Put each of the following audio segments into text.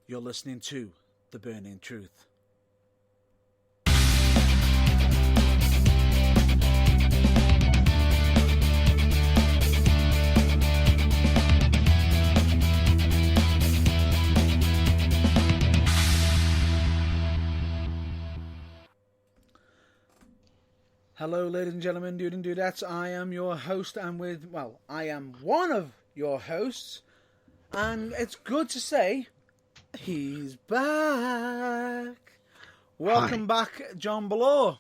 You're listening to The Burning Truth. Hello, ladies and gentlemen, dude and dudettes. I am your host, and I am one of your hosts, and it's good to say he's back. Welcome back, John Below.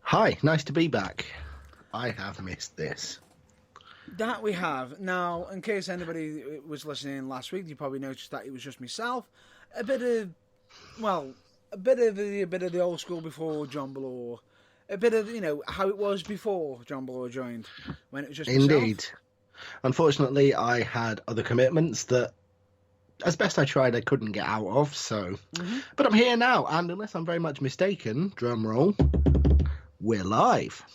Hi, nice to be back. I have missed this. That we have. Now, in case anybody was listening last week, you probably noticed that it was just myself. A bit of the old school before John Below. A bit of, how it was before John Below joined, when it was just myself. Indeed. Unfortunately, I had other commitments that, as best I tried, I couldn't get out of, so... Mm-hmm. But I'm here now, and unless I'm very much mistaken, drum roll, we're live.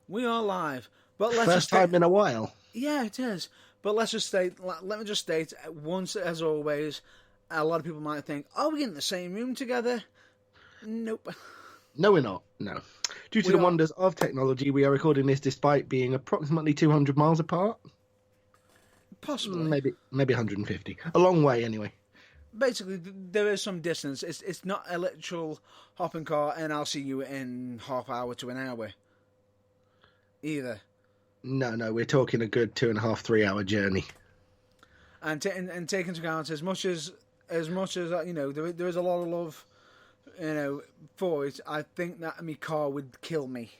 We are live. But First time in a while. Yeah, it is. But let me just state, once as always, a lot of people might think, are we in the same room together? Nope. No, we're not. No. Due to the wonders of technology, we are recording this despite being approximately 200 miles apart. Possibly. Maybe 150. A long way, anyway. Basically, there is some distance. It's not a literal hop in car and I'll see you in half hour to an hour. Either. No, we're talking a good 2.5, 3 hour journey. And take into account, as much as there is a lot of love, for it, I think that my car would kill me.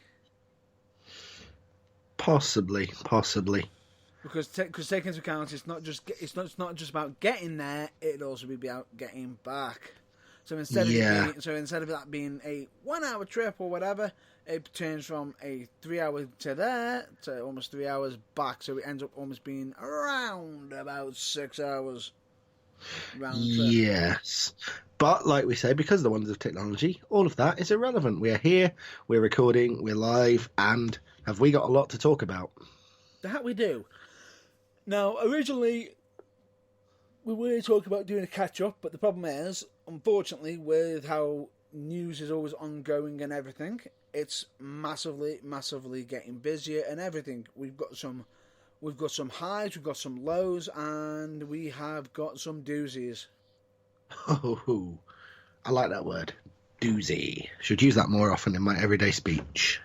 Possibly. Because taking into account, it's not just about getting there; it'd also be about getting back. So instead of that being a 1 hour trip or whatever, it turns from a 3 hour to there to almost 3 hours back. So it ends up almost being around about 6 hours round trip. Yes. But, like we say, because of the wonders of technology, all of that is irrelevant. We are here, we're recording, we're live, and have we got a lot to talk about? That we do. Now, originally, we were talking about doing a catch-up, but the problem is, unfortunately, with how news is always ongoing and everything, it's massively, massively getting busier and everything. We've got some highs, we've got some lows, and we have got some doozies. Oh, I like that word. Doozy. Should use that more often in my everyday speech.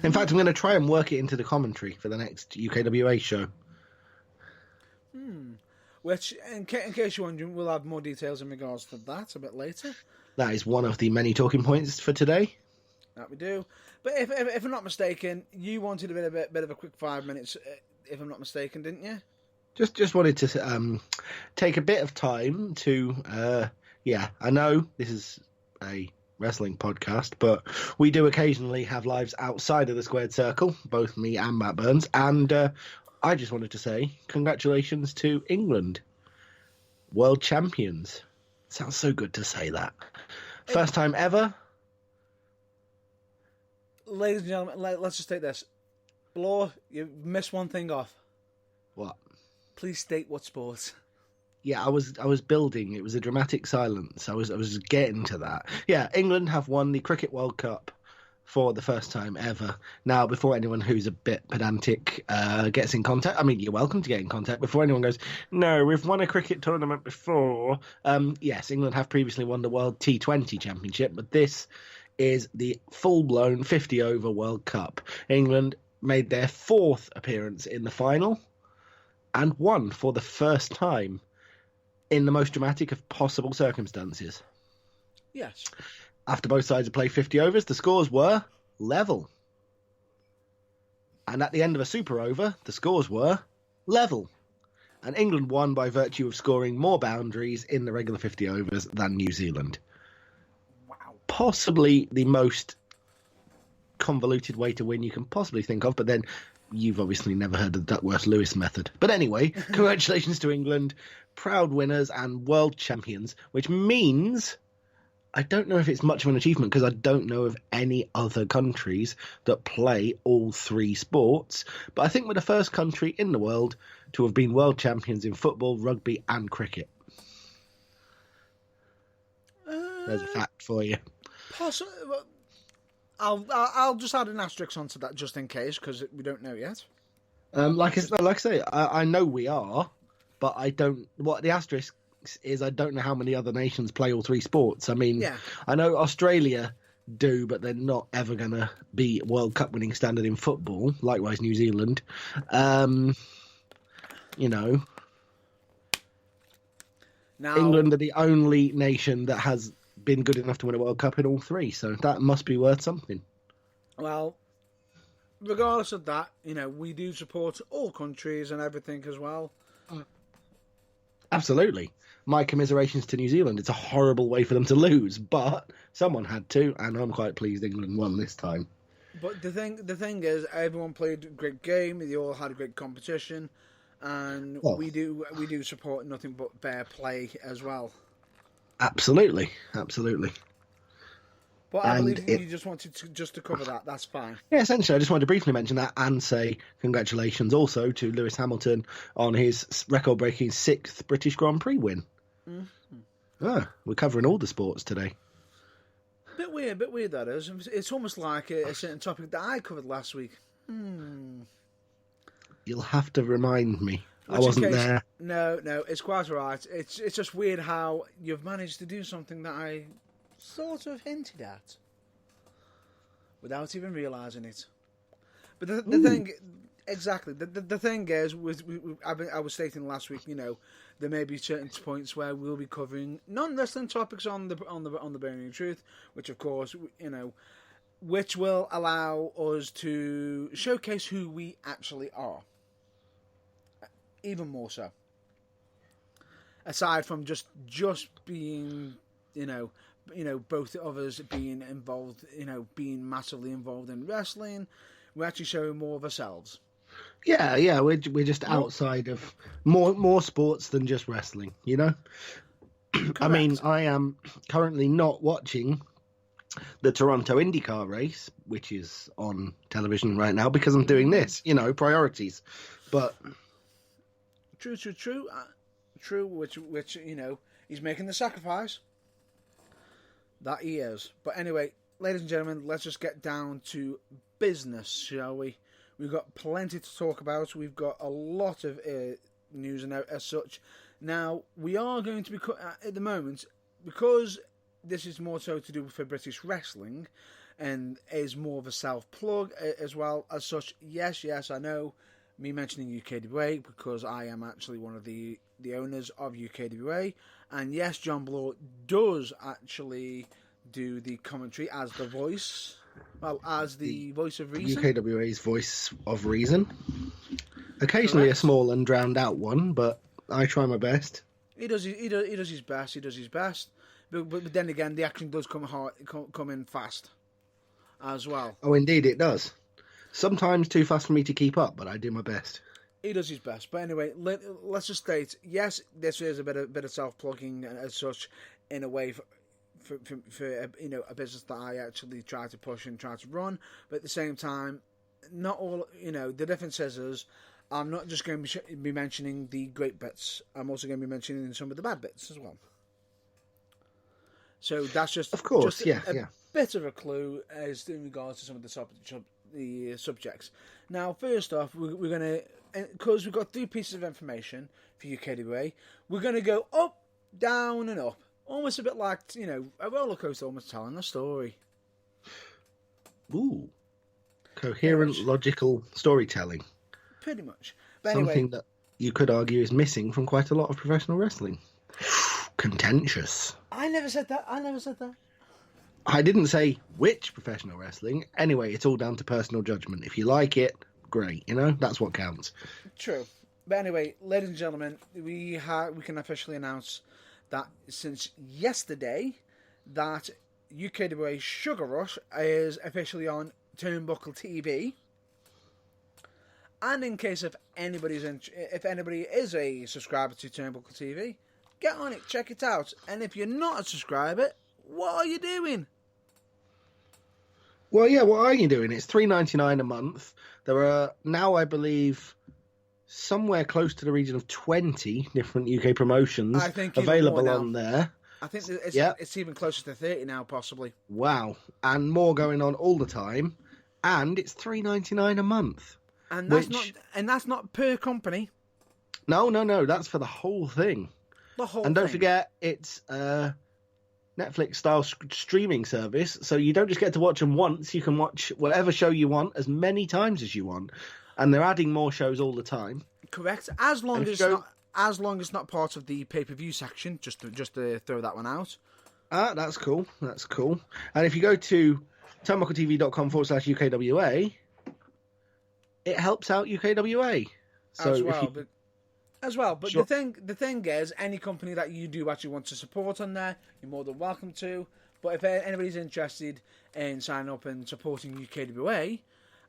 In fact, I'm going to try and work it into the commentary for the next UKWA show. Which, in case you're wondering, we'll have more details in regards to that a bit later. That is one of the many talking points for today. That we do. But if I'm not mistaken, you wanted a bit of a quick 5 minutes, if I'm not mistaken, didn't you? Just wanted to take a bit of time to, I know this is a wrestling podcast, but we do occasionally have lives outside of the squared circle, both me and Matt Burns, and I just wanted to say congratulations to England, world champions. Sounds so good to say that. First time ever. Ladies and gentlemen, let's just take this. Blow, you missed one thing off. What? Please state what sport. Yeah, I was building. It was a dramatic silence. I was getting to that. Yeah, England have won the Cricket World Cup for the first time ever. Now, before anyone who's a bit pedantic gets in contact, I mean, you're welcome to get in contact. Before anyone goes, no, we've won a cricket tournament before. Yes, England have previously won the World T20 Championship, but this is the full-blown 50-over World Cup. England made their fourth appearance in the final and won for the first time in the most dramatic of possible circumstances. Yes. After both sides had played 50 overs, the scores were level. And at the end of a super over, the scores were level. And England won by virtue of scoring more boundaries in the regular 50 overs than New Zealand. Wow. Possibly the most convoluted way to win you can possibly think of, but then you've obviously never heard of the Duckworth-Lewis method. But anyway, congratulations to England, proud winners and world champions, which means I don't know if it's much of an achievement because I don't know of any other countries that play all three sports. But I think we're the first country in the world to have been world champions in football, rugby and cricket. There's a fact for you. Possibly. I'll just add an asterisk onto that just in case, because we don't know yet. Like I say, I know we are, but I don't. What the asterisk is, I don't know how many other nations play all three sports. I mean, I know Australia do, but they're not ever going to be World Cup winning standard in football. Likewise, New Zealand. You know, now, England are the only nation that has been good enough to win a World Cup in all three, so that must be worth something. Well, regardless of that, you know, we do support all countries and everything as well. Absolutely. My commiserations to New Zealand. It's a horrible way for them to lose, but someone had to, and I'm quite pleased England won this time. But the thing is, everyone played a great game. They all had a great competition, and we do support nothing but fair play as well. Absolutely. But I believe you just wanted to cover that. That's fine. Yeah, essentially, I just wanted to briefly mention that and say congratulations also to Lewis Hamilton on his record-breaking 6th British Grand Prix win. Mm-hmm. We're covering all the sports today. Bit weird that is. It's almost like a certain topic that I covered last week. You'll have to remind me. I wasn't there. No, it's quite all right. It's just weird how you've managed to do something that I sort of hinted at without even realising it. But the thing, exactly, the thing is, I was stating last week, you know, there may be certain points where we'll be covering non-wrestling topics on the Burning Truth, which of course, you know, which will allow us to showcase who we actually are, even more so. Aside from just being, you know, both of us being involved, you know, being massively involved in wrestling, we're actually showing more of ourselves. Yeah, we're just outside of more sports than just wrestling, you know? I mean, I am currently not watching the Toronto IndyCar race, which is on television right now, because I'm doing this, you know, priorities. But True, which you know, he's making the sacrifice. That he is. But anyway, ladies and gentlemen, let's just get down to business, shall we? We've got plenty to talk about. We've got a lot of news and as such. Now, we are going to be, at the moment, because this is more so to do with British wrestling, and is more of a self-plug as well as such. Yes, I know, me mentioning UKWA, because I am actually one of the owners of UKWA, and yes, John Bloor does actually do the commentary as the voice, as the voice of reason. UKWA's voice of reason. Occasionally Correct. A small and drowned out one, but I try my best. He does his best. But then again, the action does come in fast as well. Oh, indeed it does. Sometimes too fast for me to keep up, but I do my best. He does his best. But anyway, let's just state, yes, this is a bit of self-plugging as such, in a way, for you know, a business that I actually try to push and try to run. But at the same time, not all, you know, the difference is I'm not just going to be mentioning the great bits. I'm also going to be mentioning some of the bad bits as well. So that's just, of course, just a bit of a clue as in regards to some of the subjects. Now, first off, we're going to, because we've got 3 pieces of information for UKWA, we're going to go up, down, and up. Almost a bit like, you know, a roller coaster, almost telling a story. Ooh. Coherent, logical storytelling. Pretty much. But Something anyway, that you could argue is missing from quite a lot of professional wrestling. Contentious. I never said that. I didn't say which professional wrestling. Anyway, it's all down to personal judgment. If you like it, great. You know, that's what counts. True. But anyway, ladies and gentlemen, we can officially announce that since yesterday, that UKWA Sugar Rush is officially on Turnbuckle TV. And in case if anybody is a subscriber to Turnbuckle TV, get on it, check it out. And if you're not a subscriber, what are you doing? Well, yeah, what are you doing? It's $3.99 a month. There are now, I believe, somewhere close to the region of 20 different UK promotions available on there. I think that Yeah. it's even closer to 30 now, possibly. Wow. And more going on all the time. And it's $3.99 a month. And Which- that's not per company. No. That's for the whole thing. The whole And don't thing. forget, it's a Netflix-style streaming service, so you don't just get to watch them once. You can watch whatever show you want as many times as you want. And they're adding more shows all the time. Correct. As long And as if you go- not as long as not part of the pay-per-view section. Just to throw that one out. Ah, that's cool. That's cool. And if you go to turnbuckletv.com/UKWA, it helps out UKWA. So as if well, you, but Sure. the thing is, any company that you do actually want to support on there, you're more than welcome to. But if anybody's interested in signing up and supporting UKWA,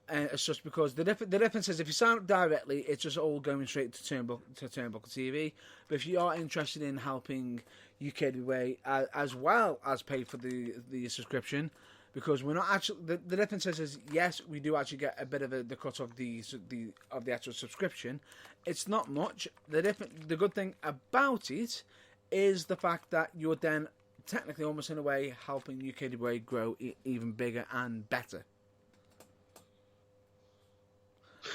it's just because the difference is if you sign up directly, it's just all going straight to Turnbuckle TV. But if you are interested in helping UKWA as well as pay for the subscription, because we're not actually the difference is yes, we do actually get a bit of the cut of the actual subscription. It's not much. The good thing about it is the fact that you're then technically almost in a way helping UKWA grow even bigger and better.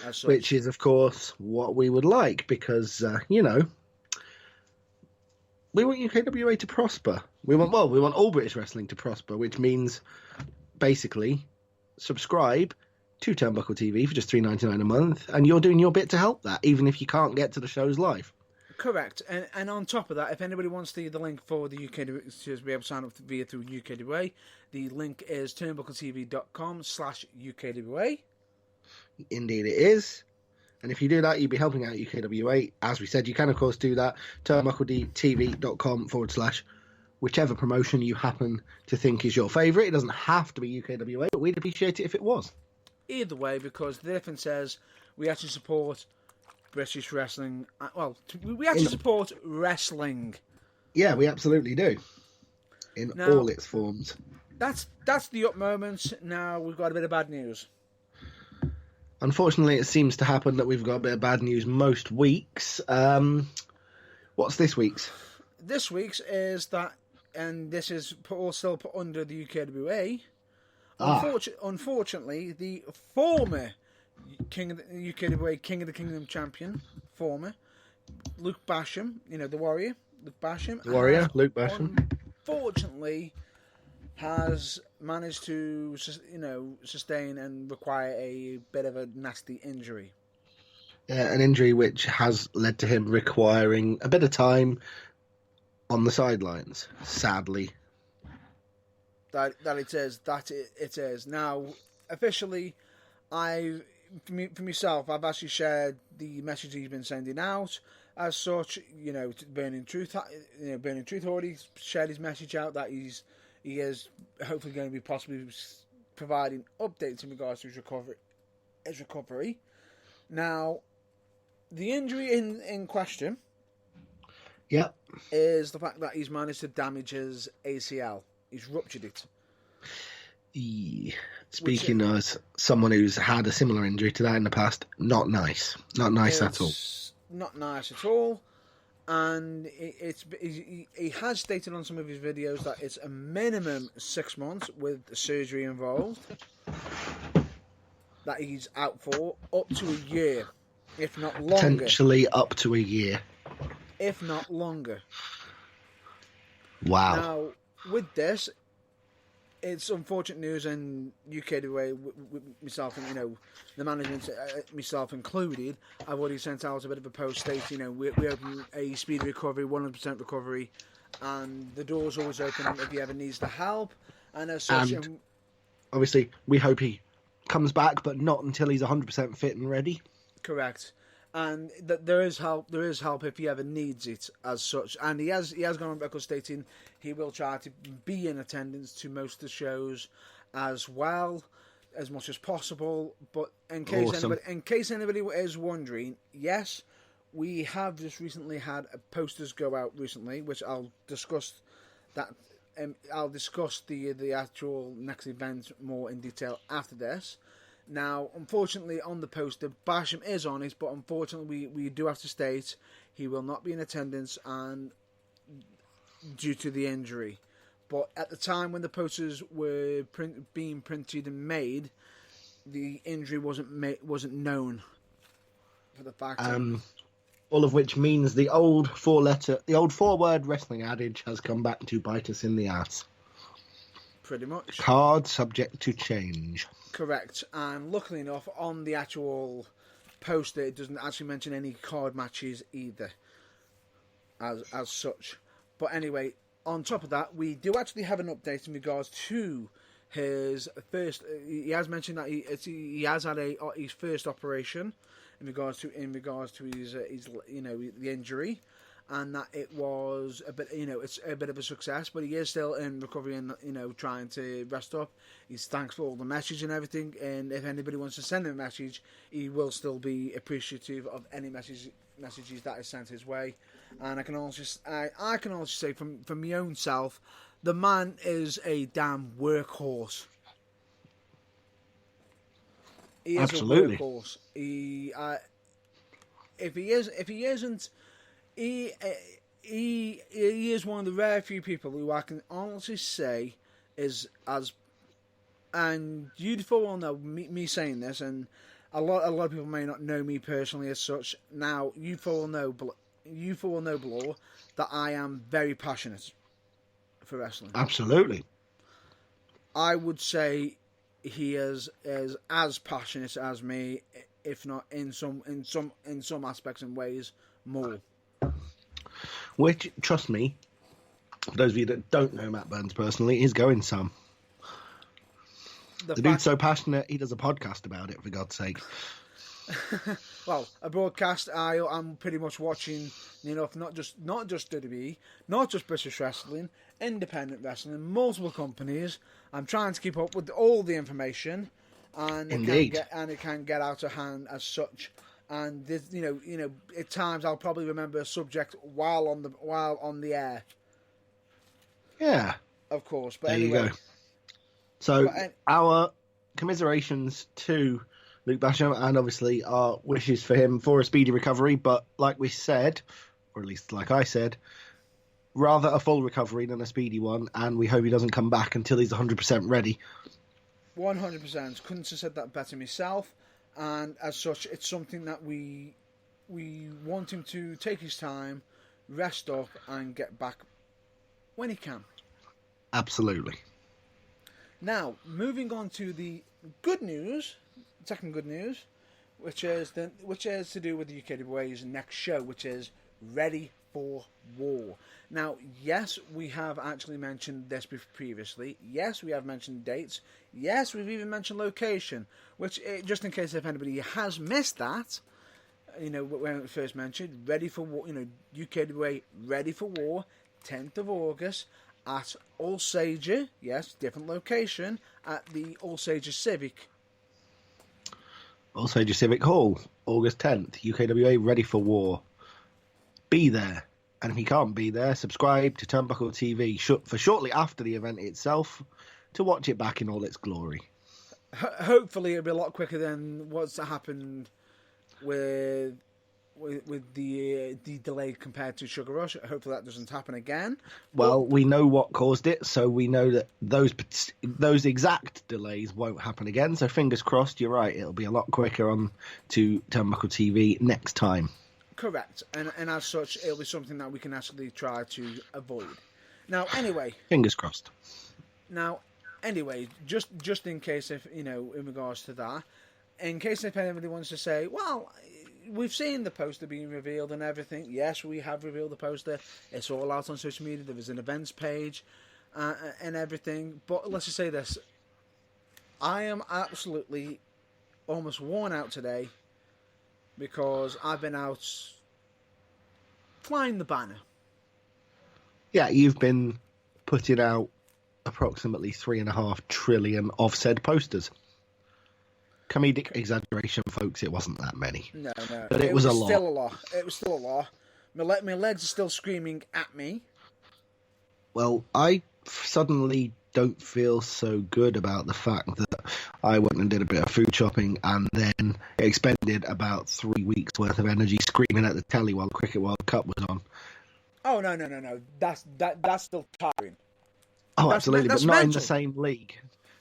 As such. which is, of course, what we would like because, we want UKWA to prosper. We want all British wrestling to prosper, which means basically subscribe to Turnbuckle TV for just $3.99 a month, and you're doing your bit to help that, even if you can't get to the shows live. Correct, and on top of that, if anybody wants the link for the UKWA to be able to sign up through UKWA, the link is turnbuckletv.com/UKWA. Indeed it is. And if you do that, you'll be helping out UKWA. As we said, you can, of course, do that. turnbuckletv.com/ whichever promotion you happen to think is your favourite. It doesn't have to be UKWA, but we'd appreciate it if it was. Either way, because the difference is we actually support British wrestling. Well, we actually support wrestling. Yeah, we absolutely do. In Now- all its forms. That's the up moment. Now we've got a bit of bad news. Unfortunately, it seems to happen that we've got a bit of bad news most weeks. What's this week's? This week's is that, and this is still put under the UKWA. Unfortunately, the former UKWA King of the Kingdom champion, Luke Basham, the Warrior, Luke Basham. Luke Basham. Unfortunately, has managed to, sustain and require a bit of a nasty injury. An injury which has led to him requiring a bit of time on the sidelines, sadly. That it is. Now, officially, for myself, I've actually shared the message he's been sending out. As such, Burning Truth already shared his message out that he is hopefully going to be possibly providing updates in regards to his recovery. Now, the injury in question, Yep. is the fact that he's managed to damage his ACL. He's ruptured it. Speaking as someone who's had a similar injury to that in the past, not nice. Not nice at all. It's not nice at all. And he has stated on some of his videos that it's a minimum 6 months with surgery involved that he's out for, up to a year, if not longer. Potentially up to a year. If not longer. Wow. Now, with this, it's unfortunate news, and UKWA, with myself and the management, myself included, I've already sent out a bit of a post stating we open a speedy recovery, 100% recovery, and the door's always open if he ever needs the help. And as such, And obviously, we hope he comes back, but not until he's 100% fit and ready. correct. And there is help. There is help if he ever needs it, as such. And he has gone on record stating he will try to be in attendance to most of the shows as well, as much as possible. But in case anybody is wondering, yes, we have just recently had posters go out recently, which I'll discuss that. I'll discuss the actual next event more in detail after this. Now, unfortunately, on the poster, Basham is on it, but unfortunately, we do have to state he will not be in attendance, and due to the injury. But at the time when the posters were being printed and made, the injury wasn't known. For the fact, all of which means the old four-word wrestling adage has come back to bite us in the ass. Pretty much. Card subject to change. Correct. And luckily enough, on the actual poster, it doesn't actually mention any card matches either, as such. But anyway, on top of that, we do actually have an update in regards to his first. He has mentioned that he has had his first operation in regards to his the injury, and that it was a bit it's a bit of a success, but he is still in recovery and trying to rest up. He's thanks for all the message and everything, and if anybody wants to send him a message, he will still be appreciative of any messages that is sent his way. And I can also say from my own self, the man is a damn workhorse. He is Absolutely. a workhorse. If he isn't, he is one of the rare few people who I can honestly say is as, and you will know me saying this, and a lot of people may not know me personally as such. Now you will know below that I am very passionate for wrestling. Absolutely. I would say he is as passionate as me, if not in some aspects and ways more. Which, trust me, for those of you that don't know Matt Burns personally, is going some. The dude's so passionate, he does a podcast about it, for God's sake. Well, a broadcast, I'm pretty much watching, not just WWE, not just British wrestling, independent wrestling, multiple companies. I'm trying to keep up with all the information, and it can get out of hand as such. And at times I'll probably remember a subject while on the air. Yeah, of course. But there anyway, you go. So our commiserations to Luke Basham, and obviously our wishes for him for a speedy recovery. But like we said, or at least like I said, rather a full recovery than a speedy one. And we hope he doesn't come back until he's 100% ready. 100%. Couldn't have said that better myself. And as such, it's something that we want him to take his time, rest up, and get back when he can. Absolutely. Now, moving on to the good news, second good news, which is to do with the UKWA's next show, which is Ready for War. Now, yes, we have actually mentioned this previously. Yes, we have mentioned dates. Yes, we've even mentioned location, which, just in case if anybody has missed that, when it first mentioned, Ready for War, UKWA Ready for War, 10th of August, at Alsager, yes, different location, at the Alsager Civic. Alsager Civic Hall, August 10th, UKWA Ready for War. Be there. And if you can't be there, subscribe to Turnbuckle TV for shortly after the event itself to watch it back in all its glory. Hopefully it'll be a lot quicker than what's happened with the delay compared to Sugar Rush. Hopefully that doesn't happen again. Well, we know what caused it, so we know that those exact delays won't happen again. So fingers crossed, you're right. It'll be a lot quicker on to Turnbuckle TV next time. Correct, and as such, it'll be something that we can actually try to avoid. Now, anyway, fingers crossed. Now, anyway, just in case if in regards to that, in case if anybody wants to say, well, we've seen the poster being revealed and everything. Yes, we have revealed the poster. It's all out on social media. There is an events page and everything. But let's just say this: I am absolutely almost worn out today. Because I've been out flying the banner. Yeah, you've been putting out approximately 3.5 trillion of said posters. Comedic exaggeration, folks. It wasn't that many. No. But it was a lot. Still a lot. It was still a lot. My legs are still screaming at me. Well, I suddenly don't feel so good about the fact that I went and did a bit of food shopping and then expended about 3 weeks worth of energy screaming at the telly while Cricket World Cup was on. Oh no. That's still tiring. Oh, absolutely, but That's not in the mental. same league.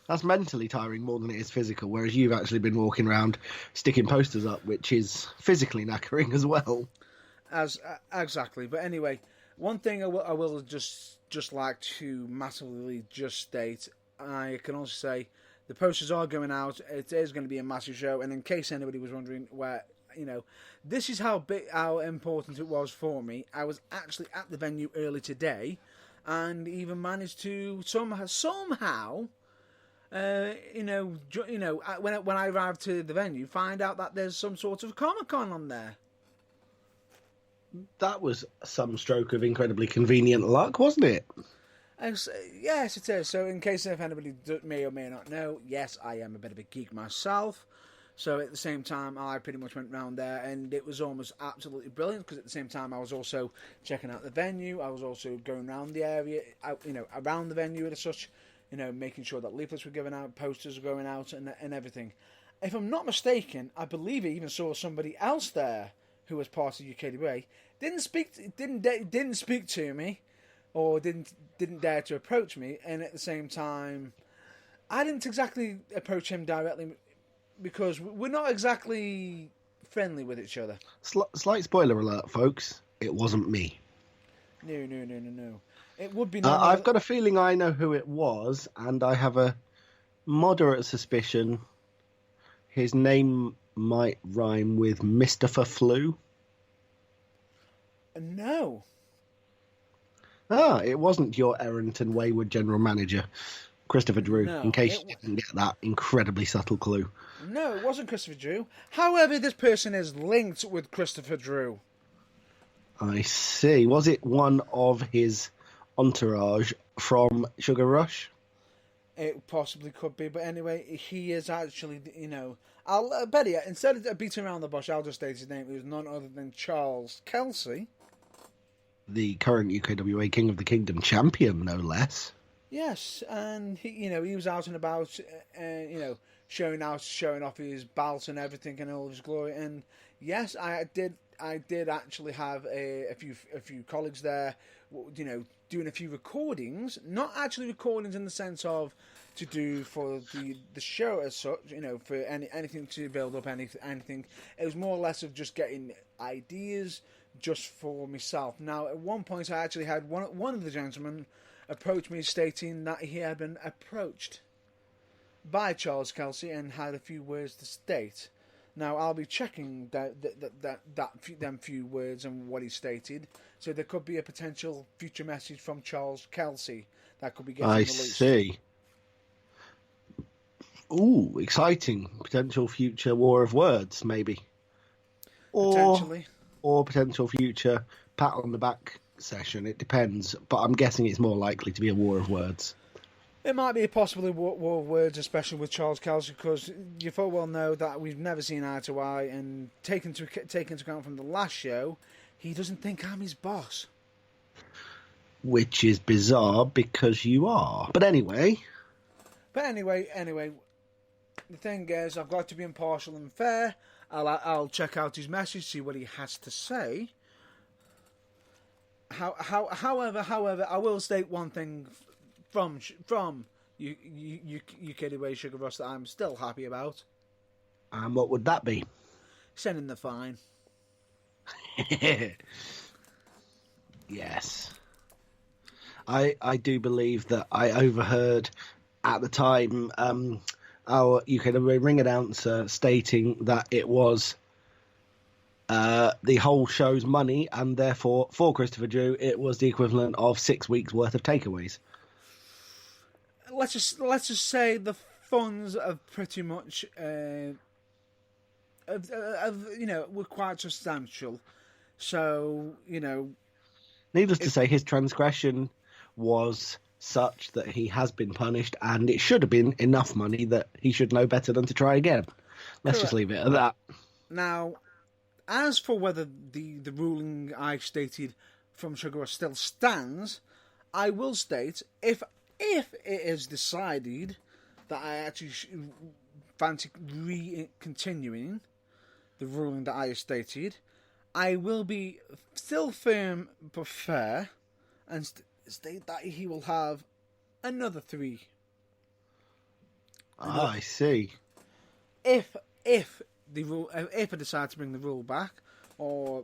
That's mentally tiring more than it is physical, whereas you've actually been walking around sticking posters up, which is physically knackering as well. Exactly. But anyway, one thing I will just like to massively just state. I can also say the posters are going out. It is going to be a massive show. And in case anybody was wondering where, this is how important it was for me. I was actually at the venue early today, and even managed to somehow. When I arrived to the venue, find out that there's some sort of Comic Con on there. That was some stroke of incredibly convenient luck, wasn't it? Yes, it is. So, in case if anybody may or may not know, yes, I am a bit of a geek myself. So, at the same time, I pretty much went round there, and it was almost absolutely brilliant because at the same time, I was also checking out the venue. I was also going around the area, around the venue and such, making sure that leaflets were given out, posters were going out, and everything. If I'm not mistaken, I believe I even saw somebody else there who was part of UKDBA. Didn't speak to me, or didn't dare to approach me, and at the same time, I didn't exactly approach him directly because we're not exactly friendly with each other. Slight spoiler alert, folks. It wasn't me. No. It would be I've got a feeling I know who it was, and I have a moderate suspicion his name might rhyme with Mr. Flu. No. It wasn't your errant and wayward general manager, Christopher Drew, No, in case you didn't get that incredibly subtle clue. No, it wasn't Christopher Drew. However, this person is linked with Christopher Drew. I see. Was it one of his entourage from Sugar Rush? It possibly could be, but anyway, he is actually, I'll bet you, instead of beating around the bush, I'll just state his name. It was none other than Charles Kelsey. The current UKWA King of the Kingdom champion, no less. Yes, and he was out and about, showing off his belt and everything and all of his glory. And yes, I did actually have a few colleagues there, doing a few recordings. Not actually recordings in the sense of to do for the show as such, for anything to build up anything. It was more or less of just getting ideas just for myself. Now, at one point, I actually had one of the gentlemen approach me stating that he had been approached by Charles Kelsey and had a few words to state. Now, I'll be checking them few words and what he stated, so there could be a potential future message from Charles Kelsey that could be getting released. I see. Ooh, exciting. Potential future war of words, maybe. Potentially. Or potential future pat on the back session. It depends, but I'm guessing it's more likely to be a war of words. It might be a possibly war of words, especially with Charles Kelsey, because you full well know that we've never seen eye to eye, and taken into account from the last show, he doesn't think I'm his boss. Which is bizarre, because you are. But anyway, the thing is, I've got to be impartial and fair. I'll check out his message, see what he has to say. However, I will state one thing from UKDBA Sugar Rush that I'm still happy about. And what would that be? Sending the fine. Yes. I do believe that I overheard at the time our UKWA ring announcer stating that it was the whole show's money, and therefore for Christopher Drew it was the equivalent of 6 weeks worth of takeaways. Let's just say the funds are pretty much were quite substantial. So needless to say, his transgression was such that he has been punished, and it should have been enough money that he should know better than to try again. Let's just leave it at that. Now, as for whether the ruling I stated from Sugar Rush still stands, I will state if it is decided that I actually fancy continuing the ruling that I stated, I will be still firm but fair and state that he will have another 3. I see. If the rule, if I decide to bring the rule back, or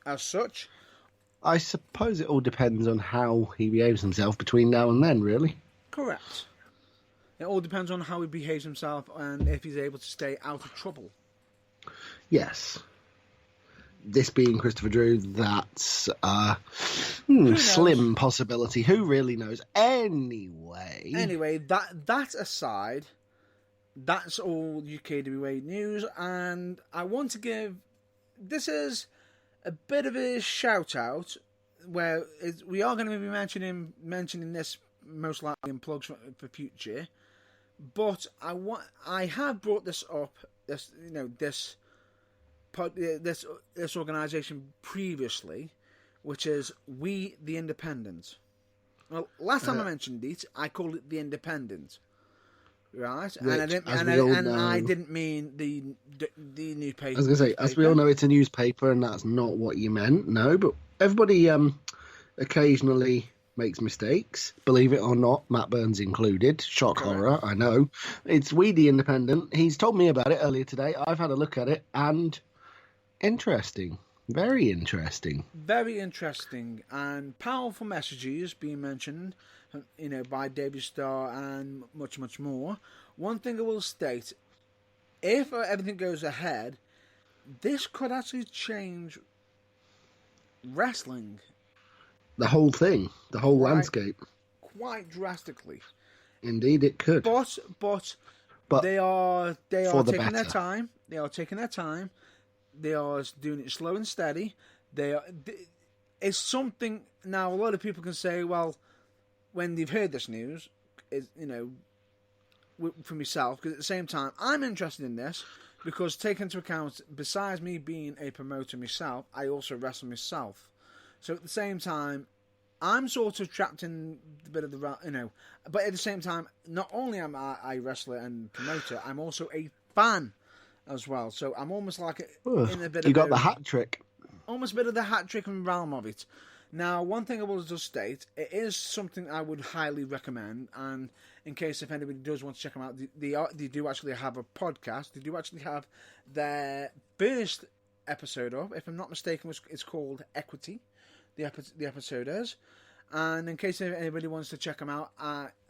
as such. I suppose it all depends on how he behaves himself between now and then, really. Correct. It all depends on how he behaves himself and if he's able to stay out of trouble. Yes. This being Christopher Drew, that's slim possibility. Who really knows? Anyway, that aside, that's all UKWA news, and I want to give... This is a bit of a shout-out, where we are going to be mentioning this most likely in plugs for future, but I have brought this up, this organisation previously, which is We the Independent. Well, last time I mentioned it, I called it the Independent, right? Which, I didn't mean the newspaper. I was going to say, as we all know, it's a newspaper, and that's not what you meant. No, but everybody occasionally makes mistakes. Believe it or not, Matt Burns included. Shock horror, I know. It's We the Independent. He's told me about it earlier today. I've had a look at it, and interesting. Very interesting. Very interesting, and powerful messages being mentioned, by David Starr and much, much more. One thing I will state, if everything goes ahead, this could actually change wrestling. The whole thing, the whole landscape. Quite drastically. Indeed, it could. But they are taking their time. They are taking their time. They are doing it slow and steady. It's something now. A lot of people can say, well, when they've heard this news, for myself, because at the same time, I'm interested in this because, take into account, besides me being a promoter myself, I also wrestle myself. So at the same time, I'm sort of trapped in a bit of the, but at the same time, not only am I a wrestler and promoter, I'm also a fan as well. So I'm almost like in a bit of... You got the hat trick. Almost a bit of the hat trick and realm of it. Now, one thing I will just state, it is something I would highly recommend, and in case if anybody does want to check them out, they do actually have a podcast. They do actually have their first episode up. If I'm not mistaken, it's called Equity. The episode is, and in case anybody wants to check them out,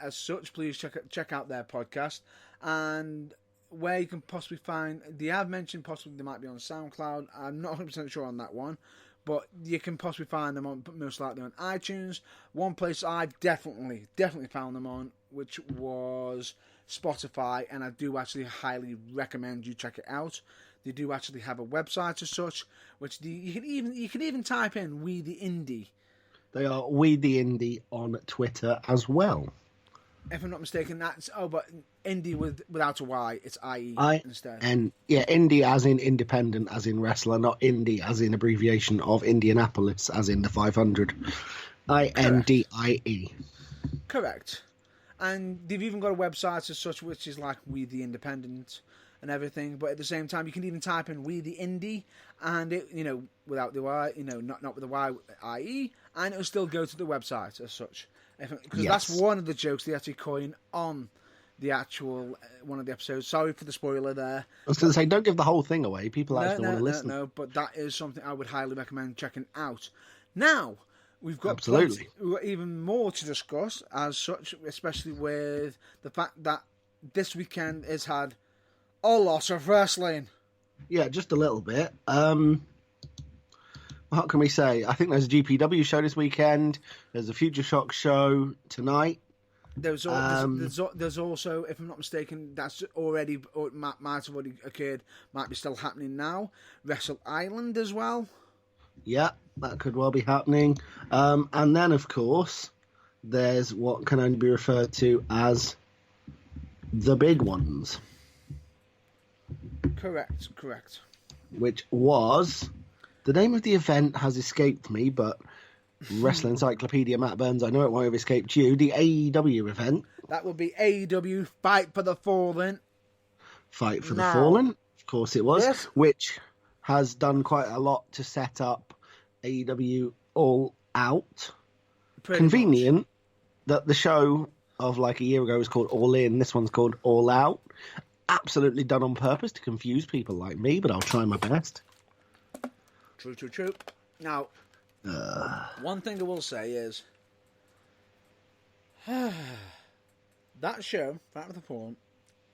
as such, please check out their podcast, and where you can possibly find. They have mentioned possibly they might be on SoundCloud. I'm not 100% sure on that one, but you can possibly find them on most likely on iTunes. One place I've definitely found them on, which was Spotify, and I do actually highly recommend you check it out. They do actually have a website as such, which you can even type in We the Indie. They are We the Indie on Twitter as well. If I'm not mistaken, that's but Indie without a Y, it's IE instead. And yeah, Indie as in independent, as in wrestler, not Indie as in abbreviation of Indianapolis, as in the 500. INDIE. Correct. And they've even got a website as such, which is like We the Independent and everything, but at the same time, you can even type in We the Indie, and it, without the Y, not with the Y, IE, and it'll still go to the website as such. Because that's one of the jokes they actually coin on the actual one of the episodes. Sorry for the spoiler there. I was going to say, don't give the whole thing away. People actually want to listen. No, but that is something I would highly recommend checking out. Now, we've got even more to discuss as such, especially with the fact that this weekend has had a lot of wrestling. Yeah, just a little bit. What can we say? I think there's a GPW show this weekend. There's a Future Shock show tonight. There's also, if I'm not mistaken, that's already, or it might have already occurred, might be still happening now, Wrestle Island as well. Yeah, that could well be happening. And then, of course, there's what can only be referred to as the big ones. Correct. Which was... The name of the event has escaped me, but Wrestling Encyclopedia Matt Burns, I know it won't have escaped you. The AEW event. That would be AEW Fight for the Fallen. Fight for the Fallen, of course it was. Yes. Which has done quite a lot to set up AEW All Out. Pretty Convenient much. that the show of like a year ago was called All In. This one's called All Out. Absolutely done on purpose to confuse people like me, but I'll try my best. True. Now, one thing I will say is that show, Fight for the Fallen,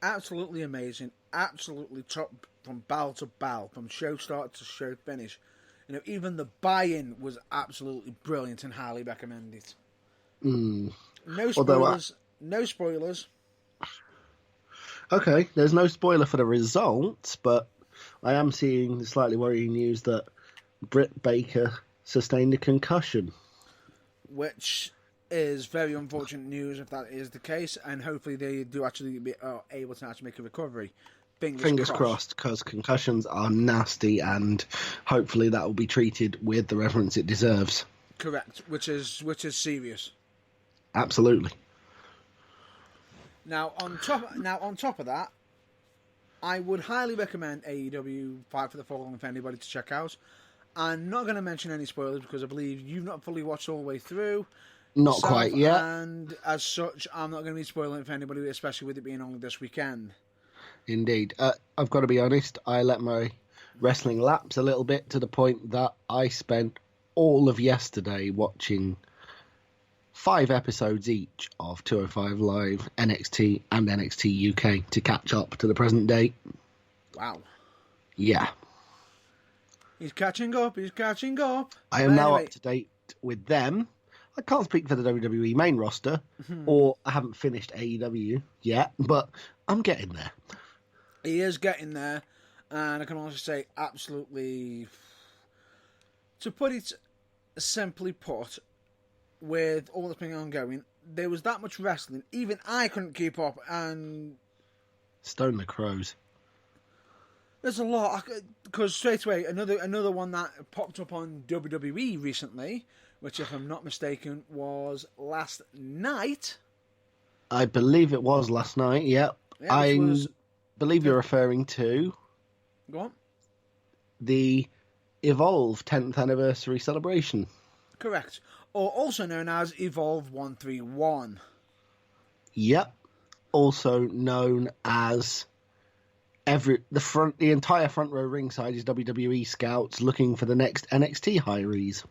absolutely amazing, absolutely top from bow to bow, from show start to show finish. You know, even the buy-in was absolutely brilliant and highly recommended. No spoilers. No spoilers. Okay, there's no spoiler for the results, but I am seeing the slightly worrying news that Britt Baker sustained a concussion. Which is very unfortunate news if that is the case, and hopefully they do actually be able to actually make a recovery. Fingers crossed, because concussions are nasty, and hopefully that will be treated with the reverence it deserves. Correct, which is serious. Absolutely. Now on top of that, I would highly recommend AEW Fight for the Fallen for anybody to check out. I'm not going to mention any spoilers because I believe you've not fully watched all the way through. Not quite yet. And as such, I'm not going to be spoiling it for anybody, especially with it being only this weekend. Indeed. I've got to be honest, I let my wrestling lapse a little bit to the point that I spent all of yesterday watching 5 episodes each of 205 Live, NXT and NXT UK to catch up to the present date. Wow. Yeah. He's catching up. I am now up to date with them. I can't speak for the WWE main roster, or I haven't finished AEW yet, but I'm getting there. He is getting there, and I can also say absolutely, to put it simply put, with all that's been ongoing, there was that much wrestling, even I couldn't keep up, and Stone the Crows. There's a lot, because straight away, another one that popped up on WWE recently, which, if I'm not mistaken, was last night. I believe it was last night, yeah. I believe you're referring to... Go on. The Evolve 10th anniversary celebration. Correct. Or also known as Evolve 131. Yep. Also known as... the entire front row ringside is WWE scouts looking for the next NXT hirees.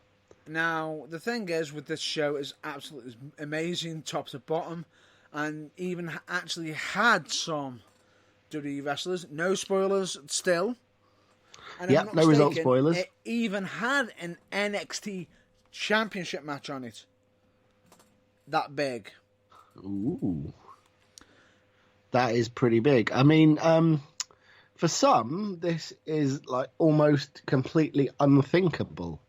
Now, the thing is with this show is absolutely amazing, top to bottom, and even actually had some WWE wrestlers. No spoilers still. And yeah, no result spoilers. It even had an NXT championship match on it. That big. Ooh. That is pretty big. I mean, for some, this is like almost completely unthinkable.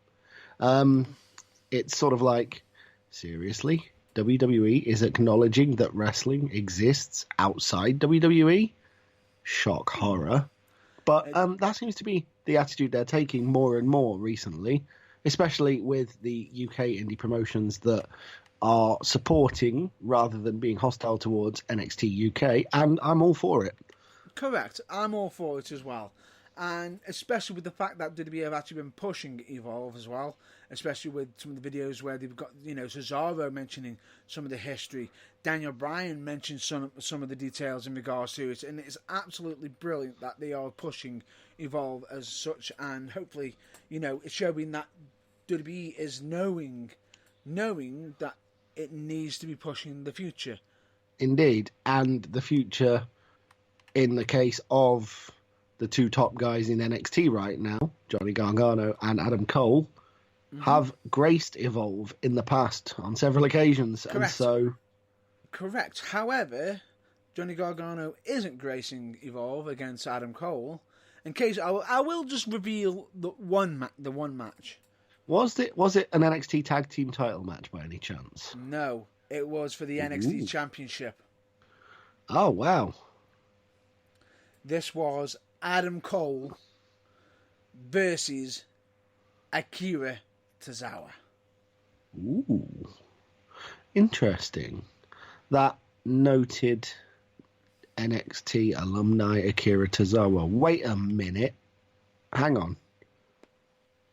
It's sort of like, seriously, WWE is acknowledging that wrestling exists outside WWE? Shock horror. But that seems to be the attitude they're taking more and more recently, especially with the UK indie promotions that are supporting rather than being hostile towards NXT UK, and I'm all for it. Correct. I'm all for it as well. And especially with the fact that WWE have actually been pushing Evolve as well, especially with some of the videos where they've got, Cesaro mentioning some of the history, Daniel Bryan mentioned some of the details in regards to it, and it's absolutely brilliant that they are pushing Evolve as such, and hopefully, it's showing that WWE is knowing that it needs to be pushing the future. Indeed, and the future, in the case of the two top guys in NXT right now, Johnny Gargano and Adam Cole, have graced Evolve in the past on several occasions. Correct. And so... Correct. However, Johnny Gargano isn't gracing Evolve against Adam Cole. In case I will just reveal the one match. Was it an NXT Tag Team title match by any chance? No, it was for the NXT Championship. Oh, wow. This was Adam Cole versus Akira Tozawa. Ooh. Interesting. That noted NXT alumni Akira Tozawa. Wait a minute. Hang on.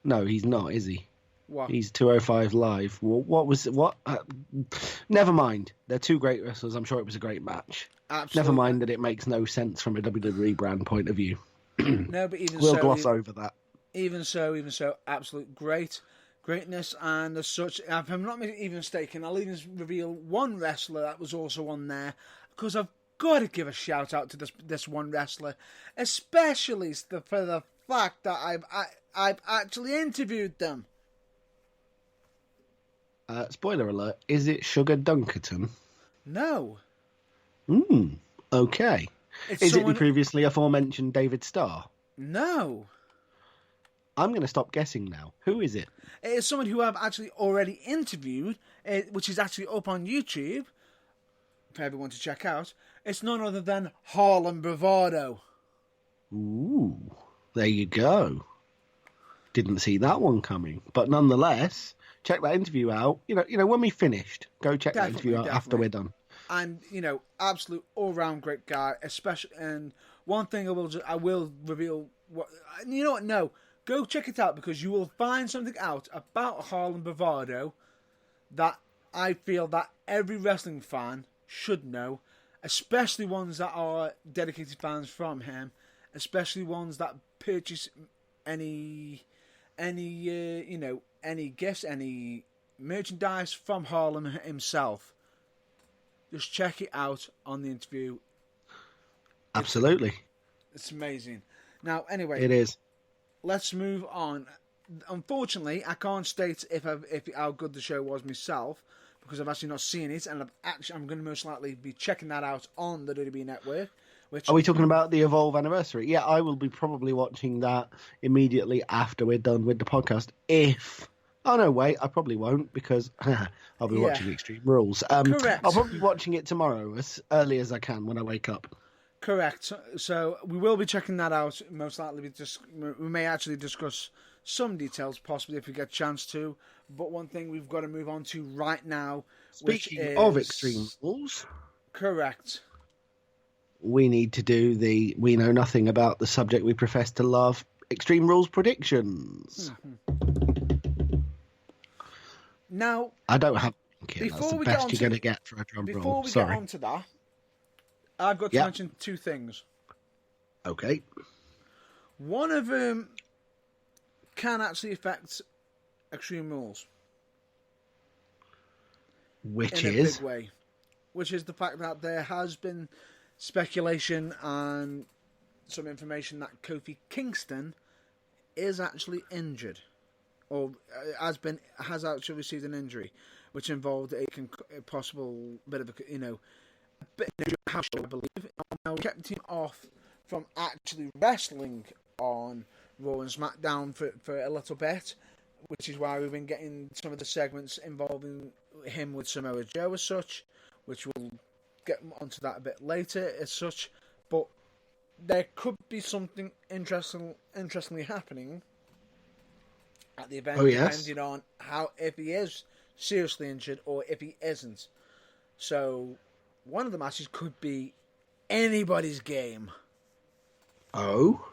No, he's not, is he? What? He's 205 live. What was what? Never mind. They're two great wrestlers. I'm sure it was a great match. Absolutely. Never mind that it makes no sense from a WWE brand point of view. No, but even We'll so, gloss over that. Even so, absolute greatness, and as such, if I'm not even mistaken, I'll even reveal one wrestler that was also on there, because I've got to give a shout out to this one wrestler, especially for the fact that I've actually interviewed them. Spoiler alert: is it Sugar Dunkerton? No. Okay. Is it the previously aforementioned David Starr? No. I'm going to stop guessing now. Who is it? It is someone who I've actually already interviewed, which is actually up on YouTube for everyone to check out. It's none other than Harlem Bravado. Ooh, there you go. Didn't see that one coming, but nonetheless, check that interview out. You know, when we finished, go check that interview out after we're done. And absolute all-round great guy, especially. And one thing I will reveal. What you know? What? No, go check it out, because you will find something out about Harlem Bravado that I feel that every wrestling fan should know, especially ones that are dedicated fans from him, especially ones that purchase any gifts, any merchandise from Harlem himself. Just check it out on the interview. Absolutely. It's amazing. Now, anyway, it is. Let's move on. Unfortunately, I can't state if how good the show was myself, because I've actually not seen it, and I'm going to most likely be checking that out on the WWE Network. Are we talking about the Evolve anniversary? Yeah, I will be probably watching that immediately after we're done with the podcast. Oh no, wait, I probably won't, because I'll be watching Extreme Rules. Correct. I'll probably be watching it tomorrow as early as I can when I wake up. Correct. So we will be checking that out. Most likely, we may actually discuss some details, possibly if we get a chance to. But one thing we've got to move on to right now. Speaking of Extreme Rules. Correct. We need to do we know nothing about the subject we profess to love, Extreme Rules predictions. Mm-hmm. Now, I don't have that's the best you're going to get for a drum roll. Before we get on to that, I've got to mention two things. Okay. One of them can actually affect Extreme Rules. Which in a big way. Which is the fact that there has been speculation and some information that Kofi Kingston is actually injured, or has actually received an injury, which involved a possible bit of a house show, I believe. Now, kept him off from actually wrestling on Raw and SmackDown for a little bit, which is why we've been getting some of the segments involving him with Samoa Joe as such, which we'll get onto that a bit later as such. But there could be something interestingly happening at the event, depending on if he is seriously injured or if he isn't. So one of the matches could be anybody's game. Oh.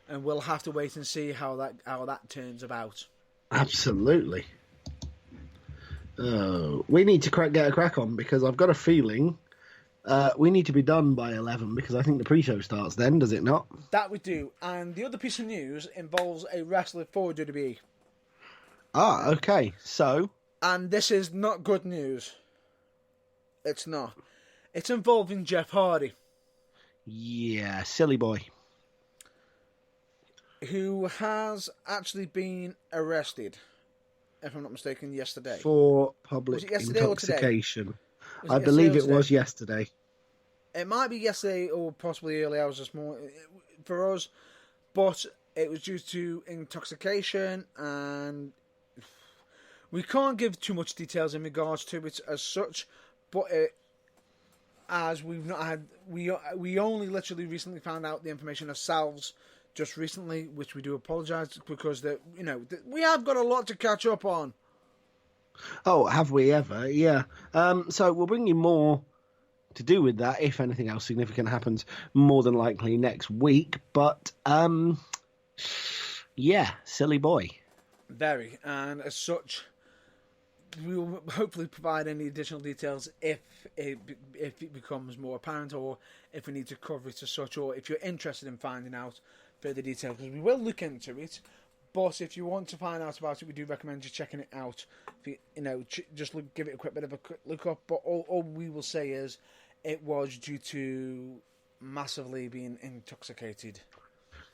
And we'll have to wait and see how that turns about. Absolutely. We need to get a crack on, because I've got a feeling we need to be done by 11, because I think the pre-show starts then, does it not? That we do. And the other piece of news involves a wrestler for WWE. Ah, okay. So? And this is not good news. It's not. It's involving Jeff Hardy. Yeah, silly boy. Who has actually been arrested, if I'm not mistaken, yesterday. For public intoxication. I believe it was yesterday. It might be yesterday or possibly early hours this morning for us, but it was due to intoxication, and we can't give too much details in regards to it as such, but as we've not had, we only literally recently found out the information ourselves just recently, which we do apologise, because we have got a lot to catch up on. Oh, have we ever? Yeah. So we'll bring you more to do with that, if anything else significant happens, more than likely next week. But Yeah, silly boy. Very. And as such, we will hopefully provide any additional details if it becomes more apparent, or if we need to cover it as such, or if you're interested in finding out further details, because we will look into it. But if you want to find out about it, we do recommend you checking it out. If just give it a quick bit of a quick look up. But all we will say is it was due to massively being intoxicated.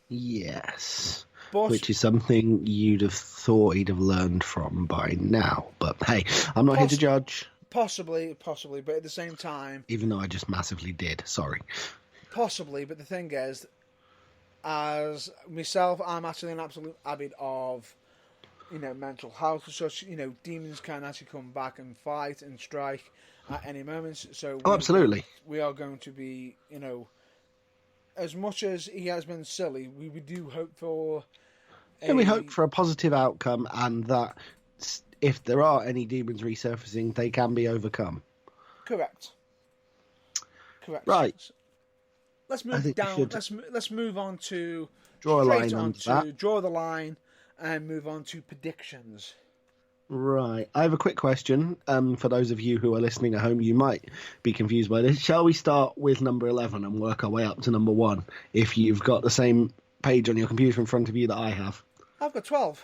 Yes. But, which is something you'd have thought he'd have learned from by now. But hey, I'm not here to judge. Possibly, but at the same time... Even though I just massively did, sorry. Possibly, but the thing is, as myself, I'm actually an absolute avid of, mental health and such. Demons can actually come back and fight and strike at any moment. So absolutely. We are going to be, as much as he has been silly, we do hope for... we hope for a positive outcome, and that if there are any demons resurfacing, they can be overcome. Correct. Right. Let's move down. Let's move on to draw a line under that. Draw the line and move on to predictions. Right. I have a quick question. For those of you who are listening at home, you might be confused by this. Shall we start with number 11 and work our way up to number 1? If you've got the same page on your computer in front of you that I have. I've got 12.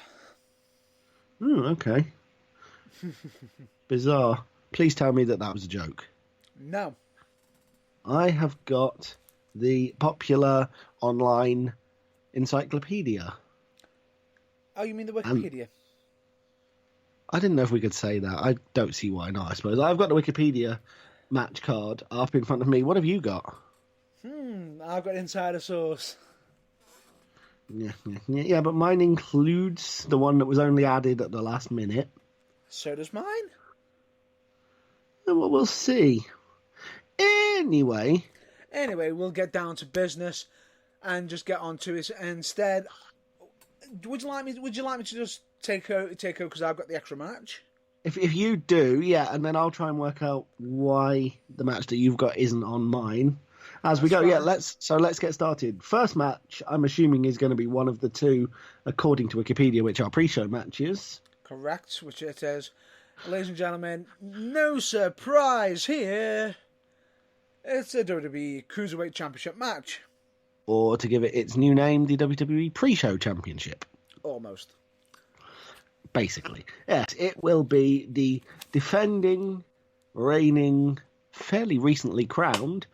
Okay. Bizarre. Please tell me that was a joke. No. I have got the popular online encyclopedia. Oh, you mean the Wikipedia? I didn't know if we could say that. I don't see why not, I suppose. I've got the Wikipedia match card up in front of me. What have you got? I've got Insider Source. Yeah, but mine includes the one that was only added at the last minute. So does mine. Well, we'll see. Anyway, we'll get down to business and just get on to it. Instead, would you like me to just take over because I've got the extra match? If you do, yeah, and then I'll try and work out why the match that you've got isn't on mine. As we go, yeah, let's get started. First match, I'm assuming, is going to be one of the two, according to Wikipedia, which are pre-show matches. Correct, which it says, ladies and gentlemen, no surprise here. It's a WWE Cruiserweight Championship match. Or to give it its new name, the WWE Pre-Show Championship. Almost. Basically. Yes, it will be the defending, reigning, fairly recently crowned